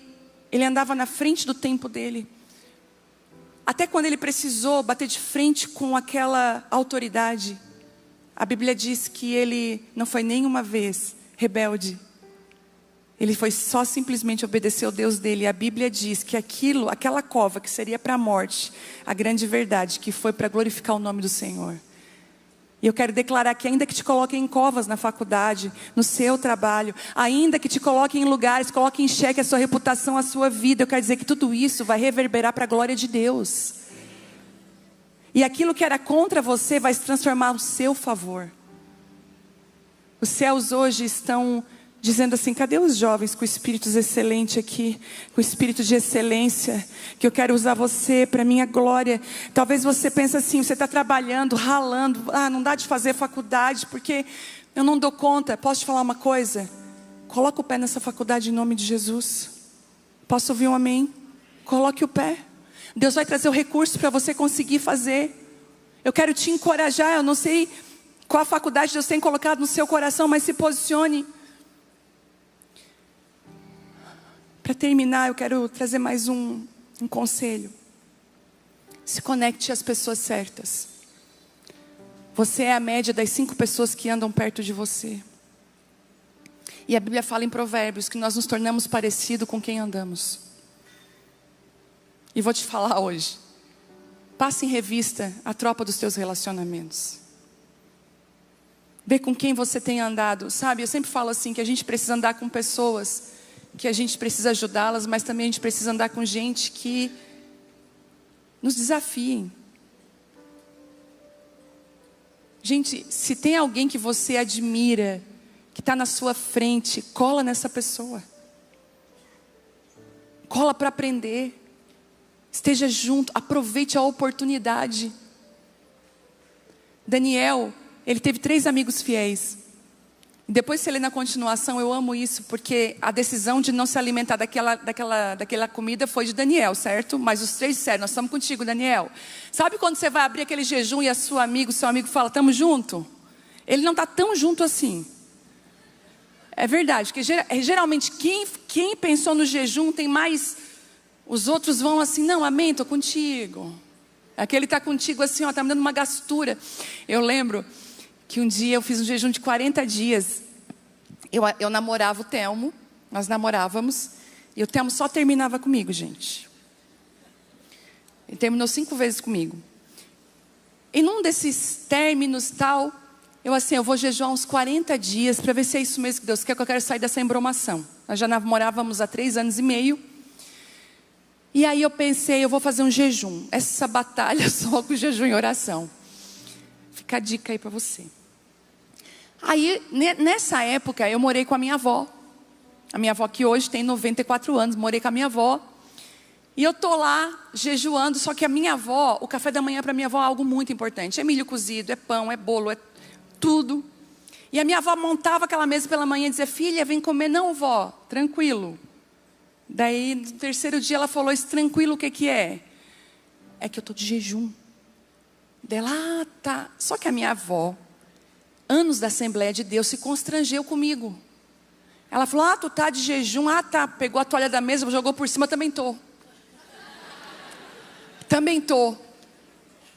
andava na frente do tempo dele. Até quando ele precisou bater de frente com aquela autoridade, a Bíblia diz que ele não foi nenhuma vez rebelde. Ele foi só simplesmente obedecer ao Deus dele. E a Bíblia diz que aquela cova que seria para a morte, a grande verdade, que foi para glorificar o nome do Senhor. E eu quero declarar que ainda que te coloquem em covas na faculdade, no seu trabalho, ainda que te coloquem em lugares, coloquem em xeque a sua reputação, a sua vida, eu quero dizer que tudo isso vai reverberar para a glória de Deus. E aquilo que era contra você vai se transformar no seu favor. Os céus hoje estão dizendo assim: cadê os jovens com espíritos excelentes aqui, com espírito de excelência, que eu quero usar você para minha glória. Talvez você pense assim, você está trabalhando, ralando, não dá de fazer faculdade porque eu não dou conta. Posso te falar uma coisa? Coloca o pé nessa faculdade em nome de Jesus. Posso ouvir um amém? Coloque o pé. Deus vai trazer o recurso para você conseguir fazer. Eu quero te encorajar. Eu não sei qual a faculdade Deus tem colocado no seu coração, mas se posicione. Para terminar, eu quero trazer mais um conselho. Se conecte às pessoas certas. Você é a média das 5 pessoas que andam perto de você. E a Bíblia fala em Provérbios que nós nos tornamos parecidos com quem andamos. E vou te falar hoje. Passe em revista a tropa dos teus relacionamentos. Vê com quem você tem andado. Sabe, eu sempre falo assim que a gente precisa andar com pessoas que a gente precisa ajudá-las, mas também a gente precisa andar com gente que nos desafiem. Gente, se tem alguém que você admira, que está na sua frente, cola nessa pessoa. Cola para aprender. Esteja junto, aproveite a oportunidade. Daniel, ele teve 3 amigos fiéis. Depois, se ele na continuação, eu amo isso, porque a decisão de não se alimentar daquela comida foi de Daniel, certo? Mas os 3 disseram: nós estamos contigo, Daniel. Sabe quando você vai abrir aquele jejum e seu amigo fala: estamos junto? Ele não está tão junto assim. É verdade, porque geralmente quem pensou no jejum tem mais. Os outros vão assim: não, amém, estou contigo. Aquele está contigo assim, está me dando uma gastura. Eu lembro que um dia eu fiz um jejum de 40 dias. Eu namorava o Telmo, nós namorávamos, e o Telmo só terminava comigo, gente. Ele terminou 5 vezes comigo. E num desses términos tal, eu vou jejuar uns 40 dias para ver se é isso mesmo que Deus quer, que eu quero sair dessa embromação. Nós já namorávamos há 3 anos e meio. E aí eu pensei, eu vou fazer um jejum. Essa batalha só com jejum e oração. Fica a dica aí para você. Aí, nessa época, eu morei com a minha avó. A minha avó que hoje tem 94 anos, morei com a minha avó. E eu tô lá, jejuando, só que a minha avó, o café da manhã para minha avó é algo muito importante. É milho cozido, é pão, é bolo, é tudo. E a minha avó montava aquela mesa pela manhã e dizia: filha, vem comer. Não, vó, tranquilo. Daí, no 3º dia, ela falou: esse tranquilo, o que é? É que eu tô de jejum. Dela, tá. Só que a minha avó, anos da Assembleia de Deus, se constrangeu comigo. Ela falou: tu tá de jejum? Tá. Pegou a toalha da mesa, jogou por cima, também tô. Também tô.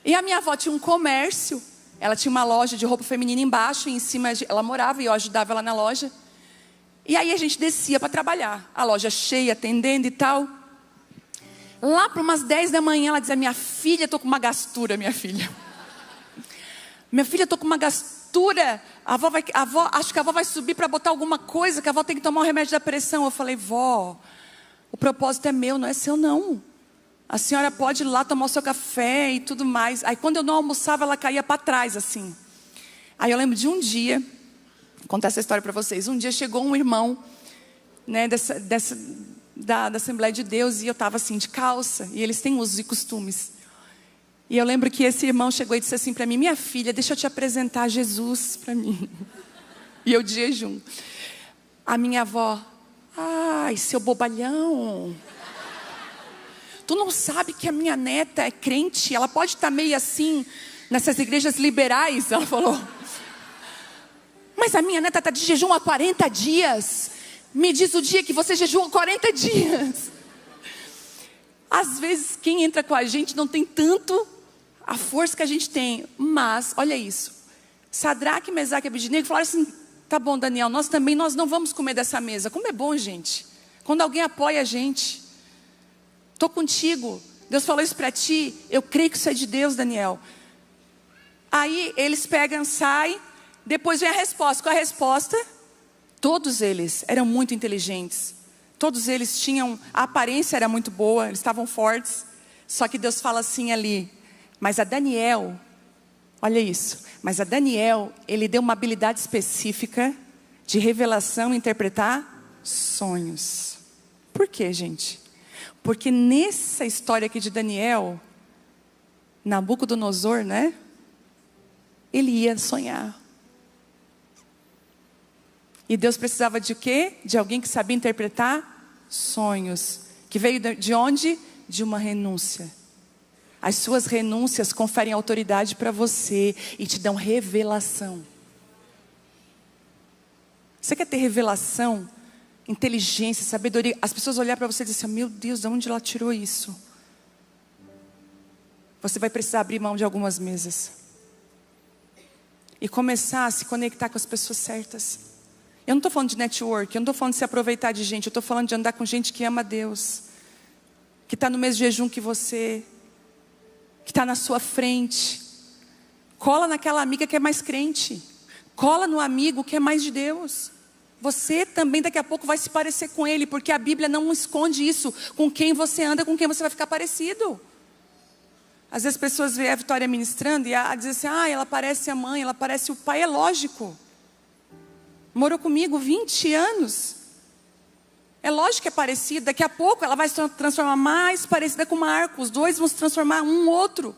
E a minha avó tinha um comércio. Ela tinha uma loja de roupa feminina embaixo, e em cima ela morava e eu ajudava ela na loja. E aí a gente descia para trabalhar. A loja cheia, atendendo e tal. Lá para umas 10 da manhã, ela dizia: minha filha, estou com uma gastura, minha filha. Minha filha, estou com uma gastura. Acho que a avó vai subir para botar alguma coisa, que a avó tem que tomar o remédio da pressão. Eu falei: vó, o propósito é meu, não é seu não. A senhora pode ir lá tomar o seu café e tudo mais. Aí quando eu não almoçava, ela caía para trás assim. Aí eu lembro de um dia, vou contar essa história para vocês. Um dia chegou um irmão, né, da Assembleia de Deus, e eu estava assim de calça, e eles têm usos e costumes. E eu lembro que esse irmão chegou e disse assim para mim: minha filha, deixa eu te apresentar Jesus para mim. E eu de jejum. A minha avó: ai, seu bobalhão, tu não sabe que a minha neta é crente? Ela pode estar meio assim nessas igrejas liberais. Ela falou: mas a minha neta está de jejum há 40 dias. Me diz o dia que você jejuou 40 dias. Às vezes quem entra com a gente não tem tanto a força que a gente tem. Mas, olha isso. Sadraque, Mesaque e Abednego falaram assim: Tá bom, Daniel, nós não vamos comer dessa mesa. Como é bom, gente. Quando alguém apoia a gente. Estou contigo. Deus falou isso para ti. Eu creio que isso é de Deus, Daniel. Aí eles pegam, saem. Depois vem a resposta. Qual é a resposta? Todos eles eram muito inteligentes. Todos eles tinham, a aparência era muito boa, eles estavam fortes. Só que Deus fala assim ali, mas a Daniel, olha isso, mas a Daniel, ele deu uma habilidade específica de revelação e interpretar sonhos. Por quê, gente? Porque nessa história aqui de Daniel, Nabucodonosor, né? Ele ia sonhar. E Deus precisava de quê? De alguém que sabia interpretar sonhos. Que veio de onde? De uma renúncia. As suas renúncias conferem autoridade para você e te dão revelação. Você quer ter revelação, inteligência, sabedoria? As pessoas olhar para você e dizer assim, meu Deus, de onde ela tirou isso? Você vai precisar abrir mão de algumas mesas. E começar a se conectar com as pessoas certas. Eu não estou falando de network, eu não estou falando de se aproveitar de gente, eu estou falando de andar com gente que ama Deus, que está no mesmo jejum que você, que está na sua frente. Cola naquela amiga que é mais crente, cola no amigo que é mais de Deus. Você também daqui a pouco vai se parecer com ele, porque a Bíblia não esconde isso, com quem você anda, com quem você vai ficar parecido. Às vezes as pessoas veem a Vitória ministrando e dizem assim, ela parece a mãe, ela parece o pai, é lógico. Morou comigo 20 anos. É lógico que é parecida. Daqui a pouco ela vai se transformar mais parecida com Marcos. Os dois vão se transformar um outro.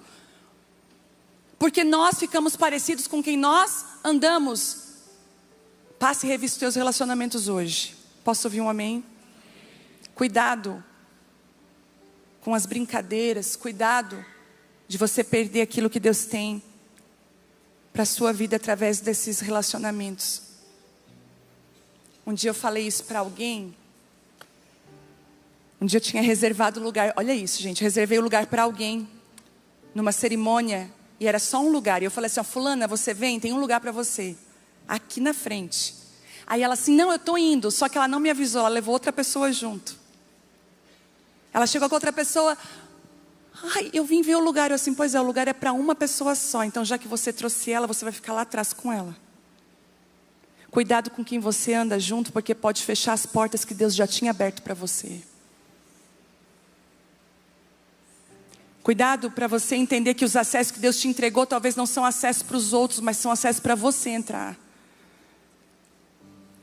Porque nós ficamos parecidos com quem nós andamos. Passe e revista os teus relacionamentos hoje. Posso ouvir um amém? Cuidado com as brincadeiras. Cuidado de você perder aquilo que Deus tem para a sua vida através desses relacionamentos. Um dia eu falei isso para alguém. Um dia eu tinha reservado o lugar. Olha isso, gente. Reservei o lugar para alguém. Numa cerimônia. E era só um lugar. E eu falei assim, fulana, você vem? Tem um lugar para você. Aqui na frente. Aí ela assim, não, eu estou indo. Só que ela não me avisou. Ela levou outra pessoa junto. Ela chegou com outra pessoa. Ai, eu vim ver o lugar. Eu assim, pois é, o lugar é para uma pessoa só. Então já que você trouxe ela, você vai ficar lá atrás com ela. Cuidado com quem você anda junto, porque pode fechar as portas que Deus já tinha aberto para você. Cuidado para você entender que os acessos que Deus te entregou talvez não são acessos para os outros, mas são acessos para você entrar.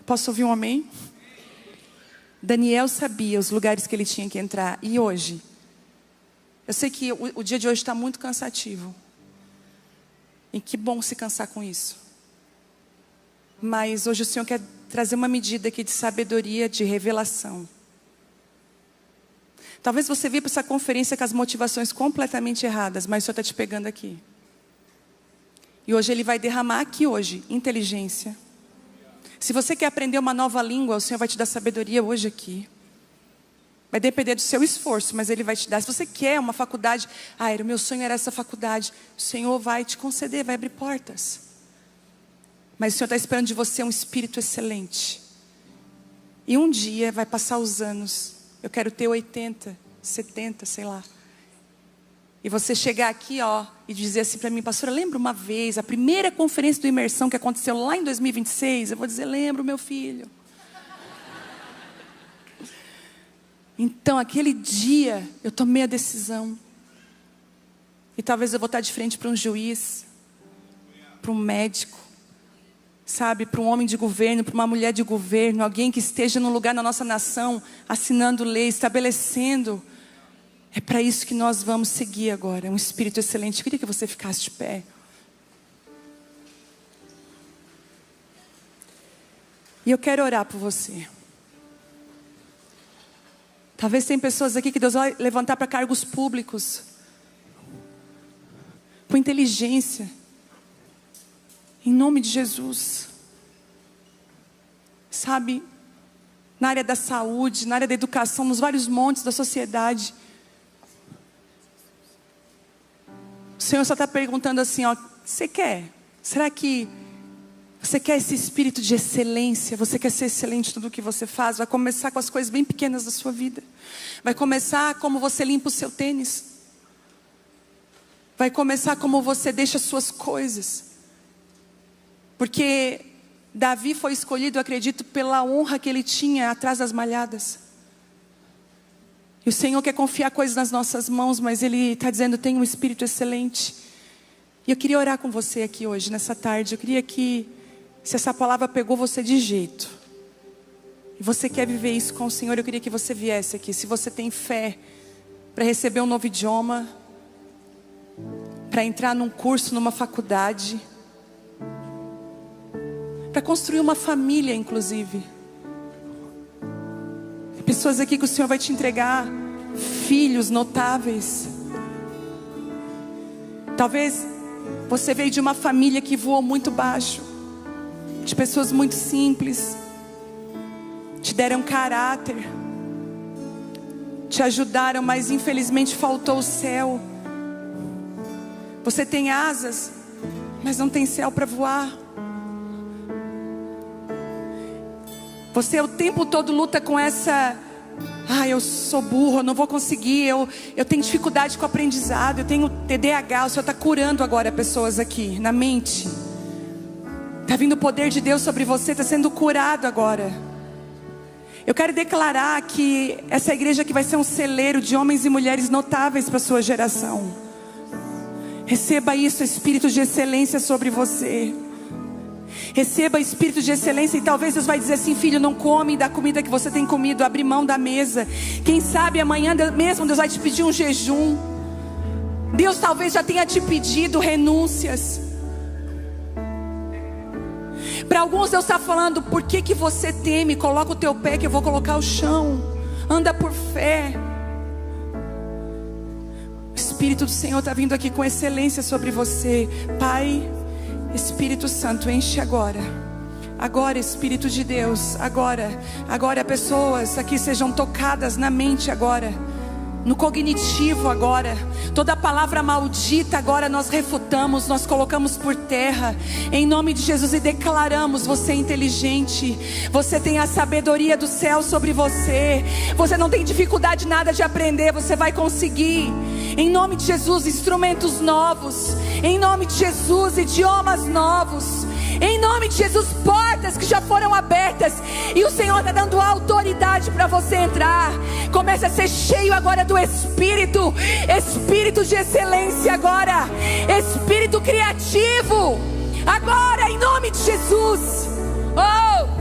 Posso ouvir um amém? Daniel sabia os lugares que ele tinha que entrar. E hoje? Eu sei que o dia de hoje está muito cansativo. E que bom se cansar com isso. Mas hoje o Senhor quer trazer uma medida aqui de sabedoria, de revelação. Talvez você veja para essa conferência com as motivações completamente erradas, mas o Senhor está te pegando aqui. E hoje Ele vai derramar aqui hoje inteligência. Se você quer aprender uma nova língua, o Senhor vai te dar sabedoria hoje aqui. Vai depender do seu esforço, mas Ele vai te dar. Se você quer uma faculdade, o meu sonho era essa faculdade, o Senhor vai te conceder, vai abrir portas. Mas o Senhor está esperando de você um espírito excelente. E um dia vai passar os anos. Eu quero ter 80, 70, sei lá. E você chegar aqui, e dizer assim para mim, pastora, lembra uma vez, a primeira conferência do Imersão que aconteceu lá em 2026? Eu vou dizer, lembro, meu filho. Então, aquele dia, eu tomei a decisão. E talvez eu vou estar de frente para um juiz, para um médico. Sabe, para um homem de governo, para uma mulher de governo, alguém que esteja no lugar na nossa nação, assinando lei, estabelecendo. É para isso que nós vamos seguir agora, um espírito excelente. Eu queria que você ficasse de pé. E eu quero orar por você. Talvez tem pessoas aqui que Deus vai levantar para cargos públicos, com inteligência. Em nome de Jesus. Sabe, na área da saúde, na área da educação, nos vários montes da sociedade. O Senhor só está perguntando assim, você quer? Será que Você quer esse espírito de excelência? Você quer ser excelente em tudo o que você faz? Vai começar com as coisas bem pequenas da sua vida. Vai começar como você limpa o seu tênis. Vai começar como você deixa as suas coisas. Porque Davi foi escolhido, eu acredito, pela honra que ele tinha atrás das malhadas. E o Senhor quer confiar coisas nas nossas mãos, mas Ele está dizendo, tem um espírito excelente. E eu queria orar com você aqui hoje, nessa tarde. Eu queria que, se essa palavra pegou você de jeito, e você quer viver isso com o Senhor, eu queria que você viesse aqui. Se você tem fé para receber um novo idioma, para entrar num curso, numa faculdade, para construir uma família, inclusive. Tem pessoas aqui que o Senhor vai te entregar filhos notáveis. Talvez você veio de uma família que voou muito baixo, de pessoas muito simples, te deram caráter, te ajudaram, mas infelizmente faltou o céu. Você tem asas, mas não tem céu para voar. Você o tempo todo luta com essa, eu sou burro, eu não vou conseguir, eu tenho dificuldade com o aprendizado, eu tenho TDAH. O Senhor está curando agora pessoas aqui, na mente. Está vindo o poder de Deus sobre você, está sendo curado agora. Eu quero declarar que essa igreja aqui vai ser um celeiro de homens e mulheres notáveis para a sua geração. Receba isso, espírito de excelência sobre você. Receba espírito de excelência. E talvez Deus vai dizer assim: filho, não come da comida que você tem comido, abre mão da mesa. Quem sabe amanhã mesmo Deus vai te pedir um jejum. Deus talvez já tenha te pedido renúncias. Para alguns Deus está falando: por que você teme? Coloca o teu pé que eu vou colocar o chão. Anda por fé. O Espírito do Senhor está vindo aqui com excelência sobre você. Pai, Espírito Santo, enche agora. Agora, Espírito de Deus, agora pessoas aqui sejam tocadas na mente agora, no cognitivo agora. Toda palavra maldita agora nós refutamos, nós colocamos por terra, em nome de Jesus, e declaramos: você é inteligente, você tem a sabedoria do céu sobre você, você não tem dificuldade nada de aprender, você vai conseguir. Em nome de Jesus, instrumentos novos, em nome de Jesus, idiomas novos, em nome de Jesus, portas que já foram abertas, e o Senhor está dando autoridade para você entrar. Comece a ser cheio agora do Espírito, Espírito de excelência agora, Espírito criativo, agora em nome de Jesus. Oh!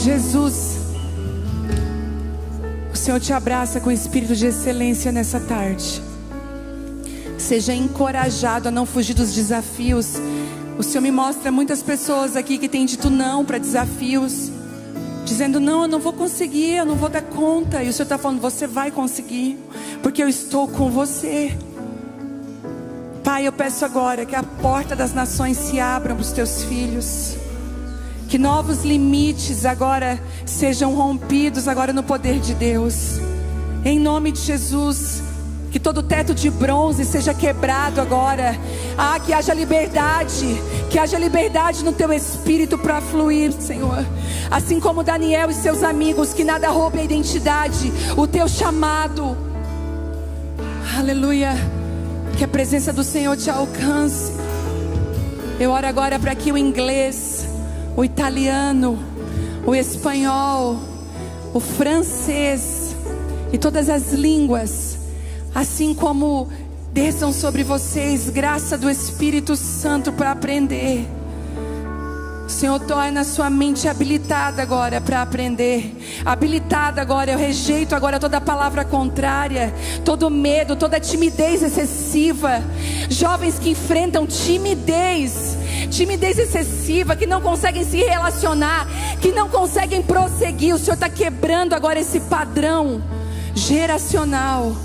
Jesus, o Senhor te abraça com espírito de excelência nessa tarde. Seja encorajado a não fugir dos desafios. O Senhor me mostra muitas pessoas aqui que têm dito não para desafios, dizendo: não, eu não vou conseguir, eu não vou dar conta. E o Senhor está falando: você vai conseguir, porque eu estou com você. Pai, eu peço agora que a porta das nações se abra para os teus filhos. Que novos limites agora sejam rompidos agora no poder de Deus. Em nome de Jesus, Que todo teto de bronze seja quebrado agora. Que haja liberdade. Que haja liberdade no teu espírito para fluir, Senhor. Assim como Daniel e seus amigos, que nada roube a identidade, o teu chamado. Aleluia. Que a presença do Senhor te alcance. Eu oro agora para que o inglês, o italiano, o espanhol, o francês e todas as línguas, assim como desçam sobre vocês graça do Espírito Santo para aprender. O Senhor torna a sua mente habilitada agora para aprender. Habilitada agora. Eu rejeito agora toda palavra contrária, todo medo, toda timidez excessiva. Jovens que enfrentam timidez excessiva, que não conseguem se relacionar, que não conseguem prosseguir. O Senhor está quebrando agora esse padrão geracional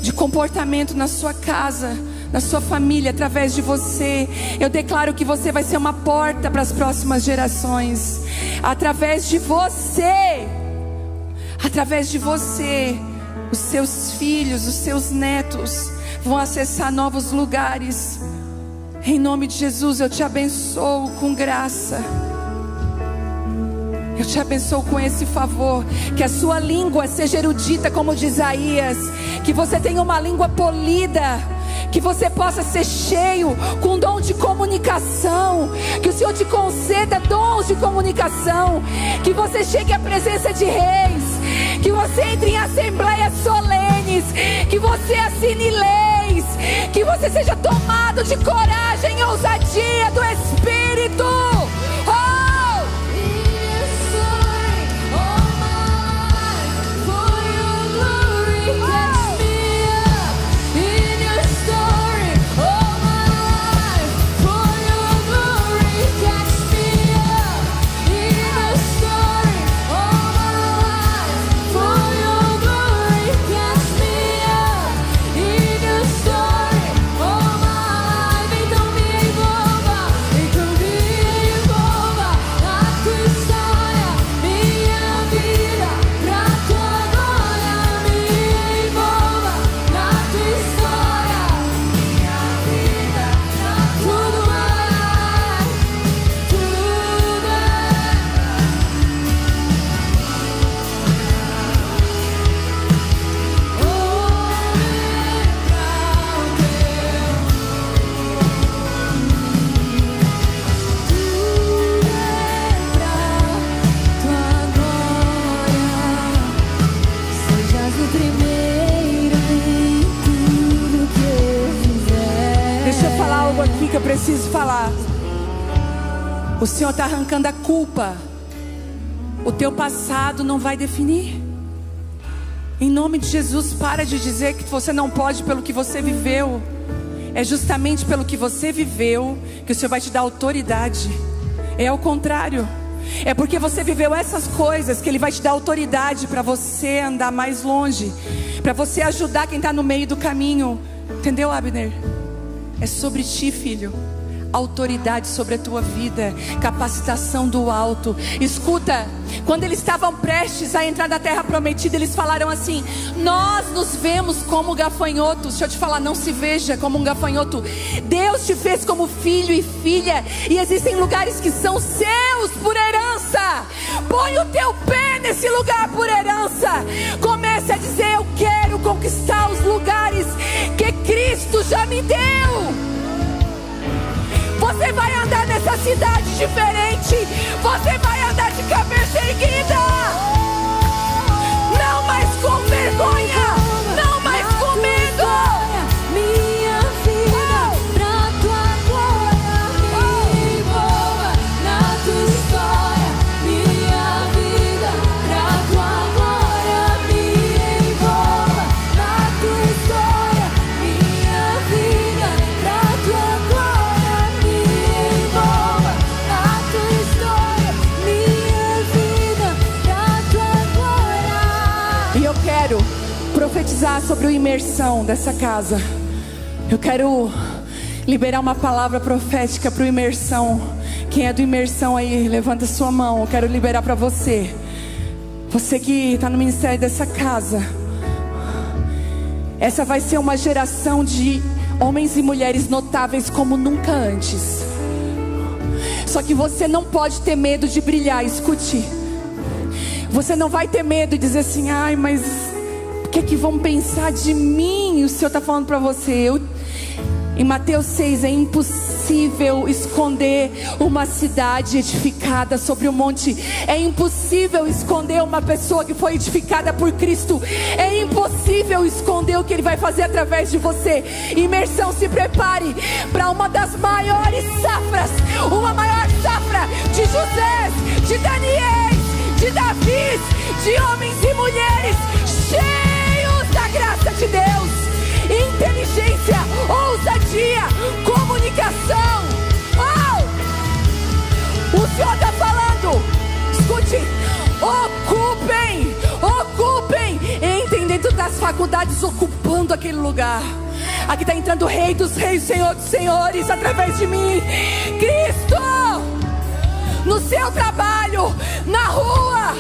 de comportamento na sua casa, na sua família, através de você. Eu declaro que você vai ser uma porta para as próximas gerações. Através de você, os seus filhos, os seus netos vão acessar novos lugares. Em nome de Jesus, eu te abençoo com graça. Eu te abençoo com esse favor. Que a sua língua seja erudita como de Isaías. Que você tenha uma língua polida. Que você possa ser cheio com dom de comunicação. Que o Senhor te conceda dons de comunicação. Que você chegue à presença de reis. Que você entre em assembleias solenes. Que você assine leis. Que você seja tomado de coragem e ousadia do Espírito. Que eu preciso falar. O Senhor está arrancando a culpa. O teu passado não vai definir. Em nome de Jesus, para de dizer que você não pode pelo que você viveu. É justamente pelo que você viveu que o Senhor vai te dar autoridade. É ao contrário. É porque você viveu essas coisas que Ele vai te dar autoridade para você andar mais longe, para você ajudar quem está no meio do caminho. Entendeu, Abner? É sobre ti, filho. Autoridade sobre a tua vida. Capacitação do alto. Escuta, quando eles estavam prestes a entrar na terra prometida, eles falaram assim: nós nos vemos como gafanhotos. Deixa eu te falar, não se veja como um gafanhoto. Deus te fez como filho e filha. E existem lugares que são seus por herança. Põe o teu pé nesse lugar por herança. Comece a dizer: eu quero conquistar os lugares que Cristo já me deu. Você vai andar nessa cidade diferente. Você vai andar de cabeça erguida. Não mais com vergonha. Não mais com medo. Minha vida pra tua glória me envolva na tua história. Minha vida pra tua glória me envolva na tua história. Minha vida pra tua glória me envolva na tua história. Minha vida pra tua glória. E eu quero profetizar sobre a imersão dessa casa. Eu quero liberar uma palavra profética para o imersão. Quem é do imersão aí, levanta sua mão. Eu quero liberar para você. Você que está no ministério dessa casa. Essa vai ser uma geração de homens e mulheres notáveis como nunca antes. Só que você não pode ter medo de brilhar, escute. Você não vai ter medo de dizer assim: ai, mas o que vão pensar de mim? O Senhor está falando para você. Em Mateus 6, é impossível esconder uma cidade edificada sobre um monte. É impossível esconder uma pessoa que foi edificada por Cristo. É impossível esconder o que Ele vai fazer através de você. Imersão, se prepare para uma das maiores safras. Uma maior safra de José, de Daniel, de Davi, de homens e mulheres cheios da graça de Deus. Inteligência, ousadia, comunicação. O Senhor está falando. Escute. Ocupem. Entrem dentro das faculdades, ocupando aquele lugar. Aqui está entrando o Rei dos Reis, Senhor dos Senhores, através de mim. Cristo. No seu trabalho, na rua.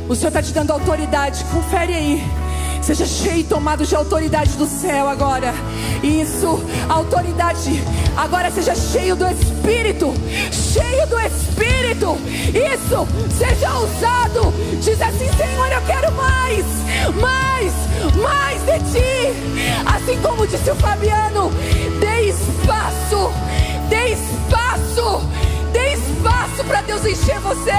O Senhor está te dando autoridade. Confere aí. Seja cheio e tomado de autoridade do céu agora. Isso, autoridade. Agora seja cheio do Espírito. Cheio do Espírito. Isso, seja ousado. Diz assim: Senhor, eu quero mais de Ti. Assim como disse o Fabiano, dê espaço para Deus encher você.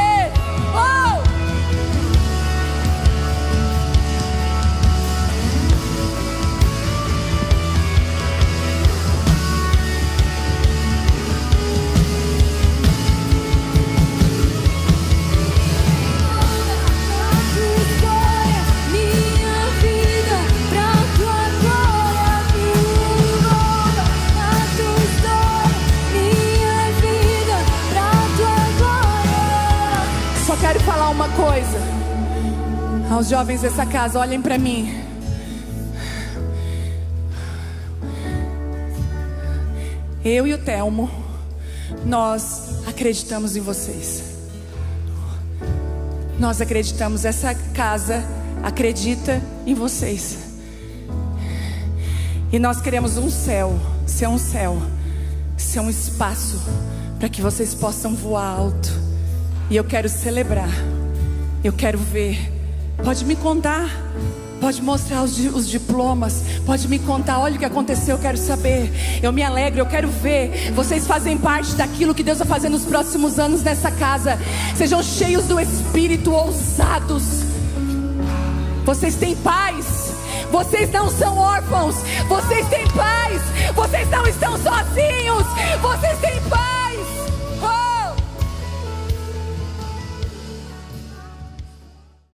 Uma coisa aos jovens dessa casa, olhem para mim. Eu e o Telmo, nós acreditamos em vocês. Nós acreditamos, essa casa acredita em vocês. E nós queremos um céu, ser um espaço para que vocês possam voar alto. E eu quero celebrar. Eu quero ver. Pode me contar. Pode mostrar os diplomas. Pode me contar. Olha o que aconteceu, eu quero saber. Eu me alegro, eu quero ver. Vocês fazem parte daquilo que Deus vai fazer nos próximos anos nessa casa. Sejam cheios do Espírito, ousados. Vocês têm paz. Vocês não são órfãos. Vocês têm paz. Vocês não estão sozinhos. Vocês têm paz.